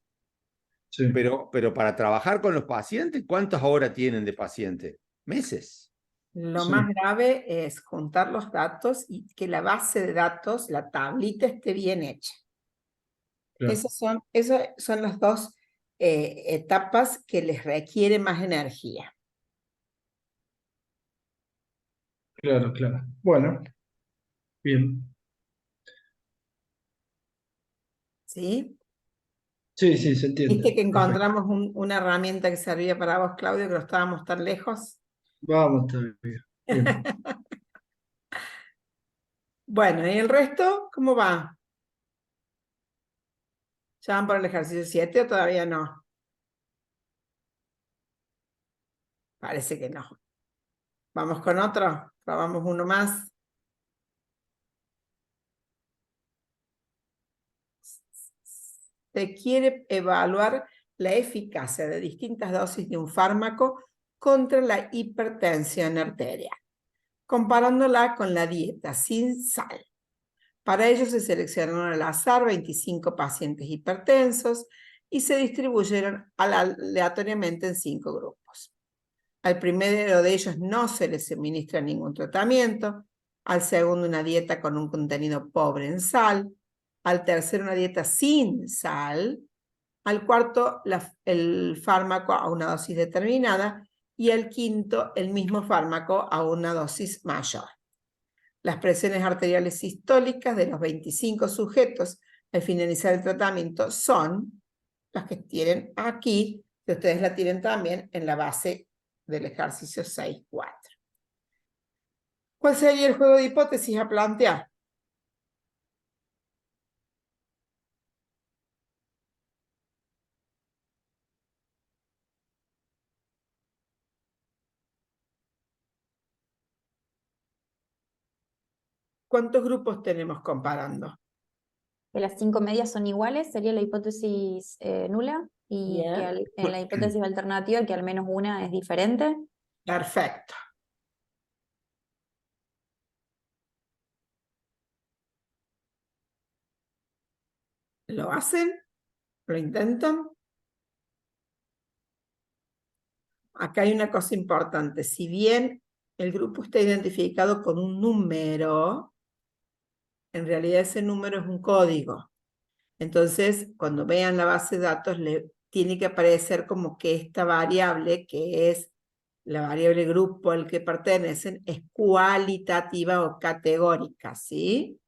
Sí. Pero para trabajar con los pacientes, ¿cuántas horas tienen de paciente? Meses. Lo Sí. más grave es juntar los datos y que la base de datos, la tablita, esté bien hecha. Claro. Esas son las dos etapas que les requiere más energía. Claro, claro. Bueno, bien. ¿Sí? Sí, sí, se entiende. ¿Viste que Perfecto. encontramos una herramienta que servía para vos, Claudio, que no estábamos tan lejos? Vamos todavía. Bien. Bueno, ¿y el resto cómo va? ¿Ya van por el ejercicio 7 o todavía no? Parece que no. Vamos con otro, probamos uno más. Se quiere evaluar la eficacia de distintas dosis de un fármaco contra la hipertensión arterial, comparándola con la dieta sin sal. Para ello se seleccionaron al azar 25 pacientes hipertensos y se distribuyeron aleatoriamente en 5 grupos. Al primero de ellos no se les suministra ningún tratamiento, al segundo una dieta con un contenido pobre en sal, al tercero una dieta sin sal, al cuarto el fármaco a una dosis determinada y al quinto el mismo fármaco a una dosis mayor. Las presiones arteriales sistólicas de los 25 sujetos al finalizar el tratamiento son las que tienen aquí, que ustedes la tienen también en la base del ejercicio 6.4. ¿Cuál sería el juego de hipótesis a plantear? ¿Cuántos grupos tenemos comparando? Que las 5 medias son iguales, sería la hipótesis nula, y que Bien, en la hipótesis alternativa que al menos una es diferente. perfecto. ¿Lo hacen? ¿Lo intentan? Acá hay una cosa importante. Si bien el grupo está identificado con un número, en realidad ese número es un código. Entonces, cuando vean la base de datos, le tiene que aparecer como que esta variable, que es la variable grupo al que pertenecen, es cualitativa o categórica, ¿sí?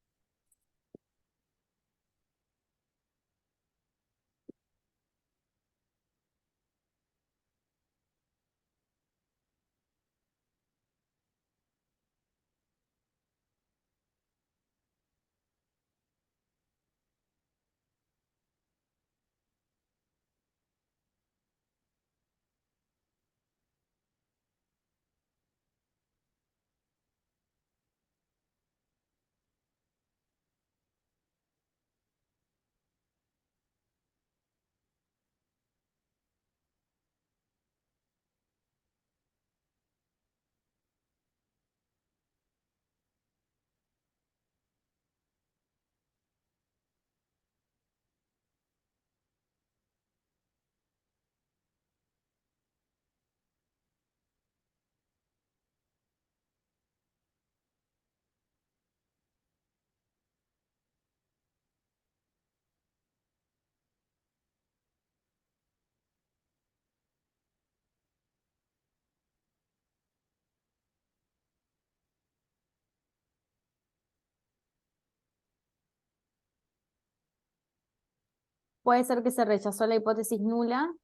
Puede ser que se rechazó la hipótesis nula,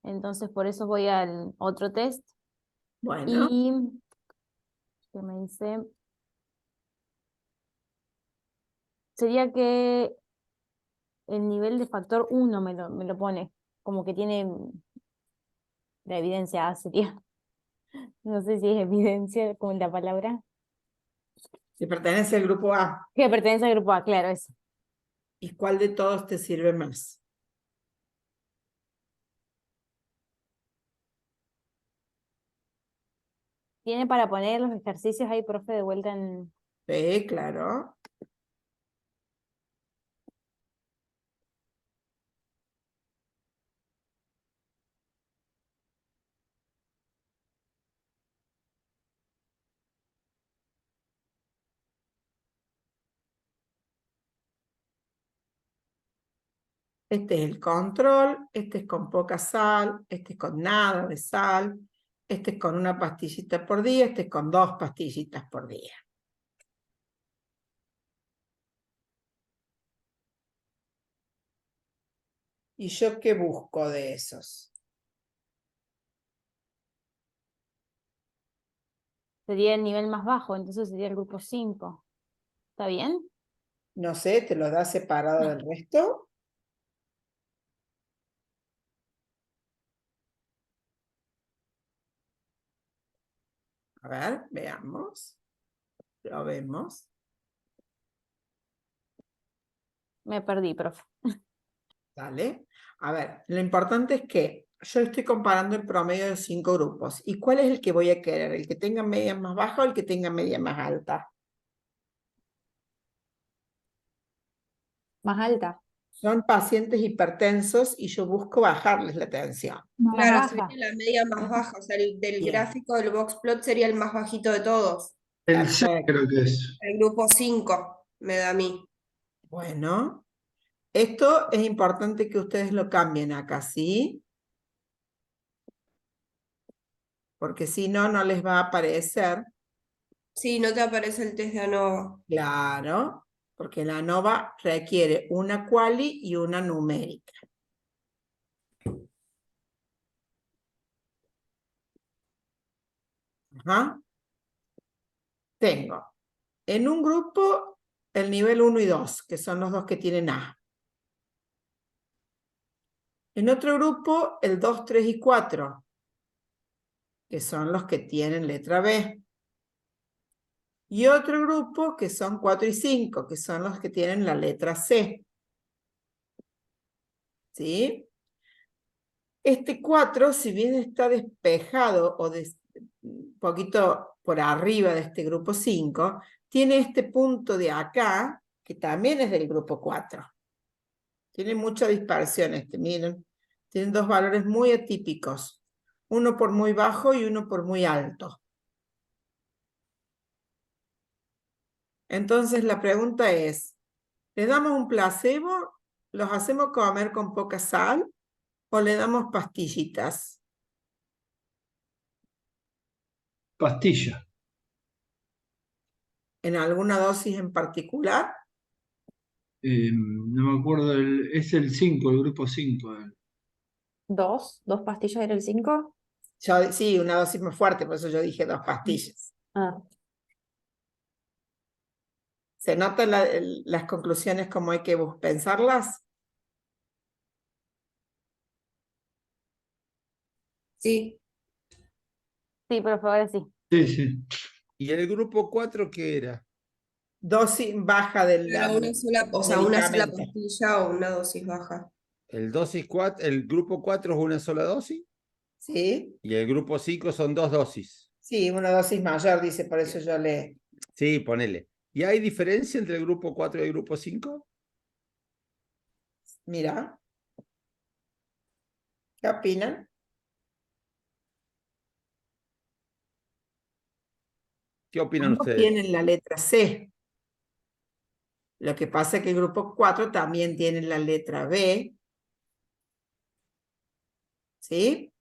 entonces por eso voy al otro test. Bueno, Y que me dice, sería que el nivel de factor 1 me lo pone, como que tiene la evidencia A sería. No sé si es evidencia como la palabra. si pertenece al grupo A, Que pertenece al grupo A, claro, eso. ¿y cuál de todos te sirve más? Tiene para poner los ejercicios ahí, profe, de vuelta en... Sí, claro. Este es el control, este es con poca sal, este es con nada de sal, este es con una pastillita por día, este es con 2 pastillitas por día. ¿Y yo qué busco de esos? Sería el nivel más bajo, entonces sería el grupo 5. ¿Está bien? No sé, ¿te los da separado del resto? A ver, veamos. Lo vemos. Me perdí, profe. Dale. A ver, lo importante es que yo estoy comparando el promedio de 5 grupos. ¿Y cuál es el que voy a querer? ¿El que tenga media más baja o el que tenga media más alta? Más alta. Son pacientes hipertensos y yo busco bajarles la tensión. Más Claro, baja. sería la media más baja, o sea, el del Bien. gráfico del box plot sería el más bajito de todos. El C Perfecto. creo que es. El grupo 5 me da a mí. Bueno, esto es importante que ustedes lo cambien acá, ¿sí? Porque si no, no les va a aparecer. Sí, no te aparece el test de ANOVA. Claro, porque la ANOVA requiere una quali y una numérica. Ajá. Tengo en un grupo el nivel 1 y 2, que son los dos que tienen A. En otro grupo el 2, 3 y 4, que son los que tienen letra B. Y otro grupo que son 4 y 5, que son los que tienen la letra C. ¿Sí? Este 4, si bien está despejado o un poquito por arriba de este grupo 5, tiene este punto de acá, que también es del grupo 4. Tiene mucha dispersión este, miren. Tienen 2 valores muy atípicos. Uno por muy bajo y uno por muy alto. Entonces la pregunta es, ¿le damos un placebo? ¿Los hacemos comer con poca sal? ¿O le damos pastillitas? Pastilla. ¿En alguna dosis en particular? No me acuerdo, es el 5, el grupo 5. ¿Dos? ¿Dos pastillas era el 5? Sí, una dosis más fuerte, por eso yo dije 2 pastillas. Ah, ¿Se notan las conclusiones como hay que pensarlas? Sí, Sí, profe, ahora sí. Sí, sí. ¿Y el grupo 4 qué era? Dosis baja del pero una sola, o sea, una sola medicamento. pastilla o una dosis baja. El grupo 4 es una sola dosis ¿Sí? y el grupo 5 son 2 dosis. Sí, una dosis mayor, dice, por eso yo le... Sí, ponele. ¿Y hay diferencia entre el grupo 4 y el grupo 5? Mira. ¿Qué opinan? ¿Qué opinan Ambos ustedes? tienen la letra C. Lo que pasa es que el grupo 4 también tiene la letra B. ¿Sí?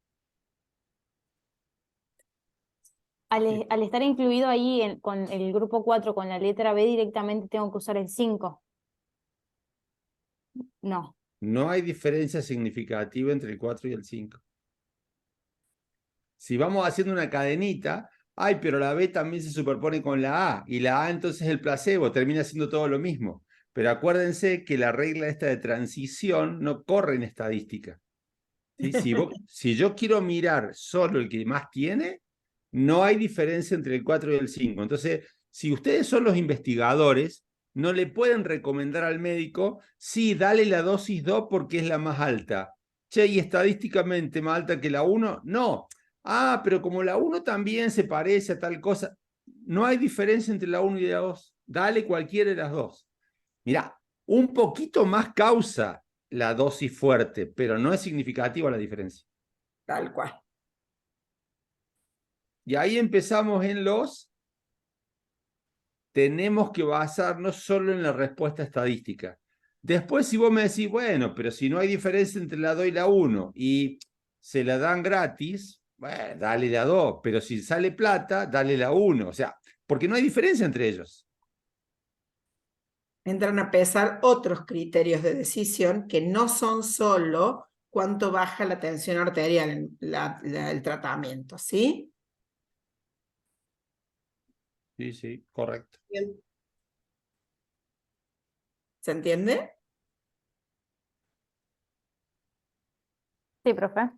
Al estar incluido ahí con el grupo 4 con la letra B directamente tengo que usar el 5. No. No hay diferencia significativa entre el 4 y el 5. Si vamos haciendo una cadenita, ay, pero la B también se superpone con la A, y la A entonces es el placebo, termina siendo todo lo mismo. Pero acuérdense que la regla esta de transición no corre en estadística. ¿Sí? Si yo quiero mirar solo el que más tiene, no hay diferencia entre el 4 y el 5. Entonces, si ustedes son los investigadores, no le pueden recomendar al médico, sí, dale la dosis 2 porque es la más alta. Che, ¿y estadísticamente más alta que la 1? No. Ah, pero como la 1 también se parece a tal cosa, no hay diferencia entre la 1 y la 2. Dale cualquiera de las dos. Mirá, un poquito más causa la dosis fuerte, pero no es significativa la diferencia. Tal cual. Y ahí empezamos en tenemos que basarnos solo en la respuesta estadística. Después, si vos me decís, bueno, pero si no hay diferencia entre la 2 y la 1 y se la dan gratis, bueno, dale la 2, pero si sale plata, dale la 1. O sea, porque no hay diferencia entre ellos. Entran a pesar otros criterios de decisión que no son solo cuánto baja la tensión arterial en el tratamiento, ¿sí? Sí, sí, correcto. Bien. ¿Se entiende? Sí, profe.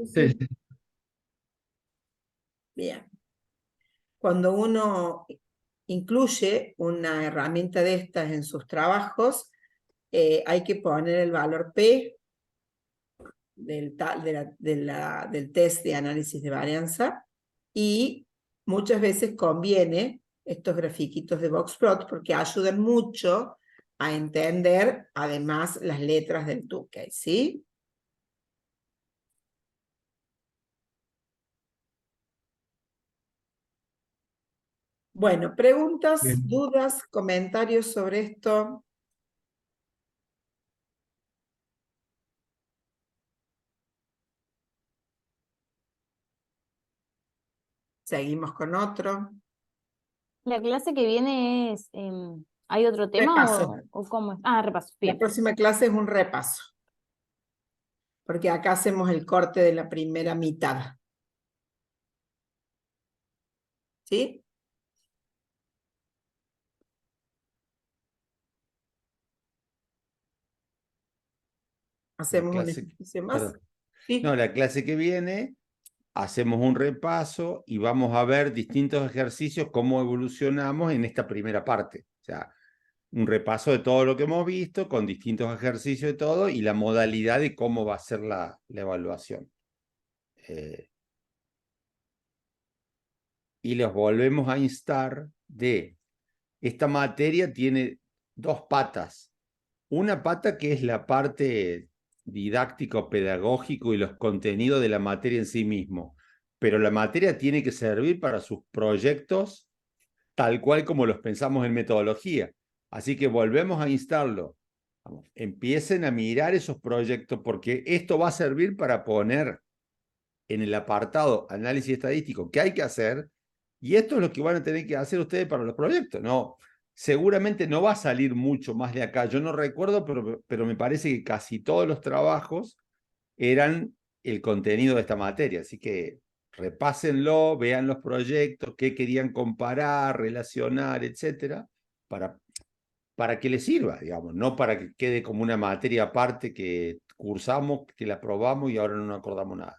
Sí, sí. Bien. Cuando uno incluye una herramienta de estas en sus trabajos, hay que poner el valor P del test de análisis de varianza y muchas veces conviene estos grafiquitos de Boxplot porque ayudan mucho a entender además las letras del Tukey, ¿sí? Bueno, preguntas, Bien. dudas, comentarios sobre esto. Seguimos con otro. La clase que viene es, ¿hay otro tema Repaso. o cómo es? Ah, repaso, La bien. próxima clase es un repaso, porque acá hacemos el corte de la primera mitad. ¿Sí? Hacemos un clase, ejercicio más. perdón. ¿Sí? No, la clase que viene hacemos un repaso y vamos a ver distintos ejercicios, cómo evolucionamos en esta primera parte. O sea, un repaso de todo lo que hemos visto, con distintos ejercicios de todo y la modalidad de cómo va a ser la evaluación. Y los volvemos a instar de, esta materia tiene dos patas. Una pata que es la parte didáctico-pedagógico y los contenidos de la materia en sí mismo, pero la materia tiene que servir para sus proyectos tal cual como los pensamos en metodología. Así que volvemos a instarlo. Vamos, empiecen a mirar esos proyectos porque esto va a servir para poner en el apartado análisis estadístico que hay que hacer y esto es lo que van a tener que hacer ustedes para los proyectos. No, seguramente no va a salir mucho más de acá. Yo no recuerdo, pero me parece que casi todos los trabajos eran el contenido de esta materia. Así que repásenlo, vean los proyectos, qué querían comparar, relacionar, etcétera, para que les sirva, digamos, no para que quede como una materia aparte que cursamos, que la probamos y ahora no nos acordamos nada.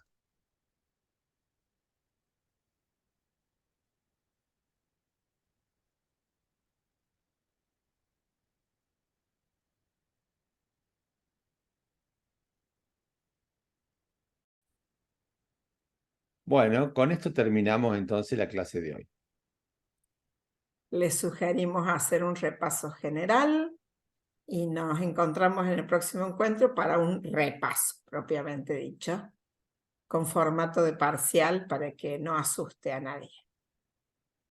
Bueno, con esto terminamos entonces la clase de hoy. Les sugerimos hacer un repaso general y nos encontramos en el próximo encuentro para un repaso, propiamente dicho, con formato de parcial para que no asuste a nadie.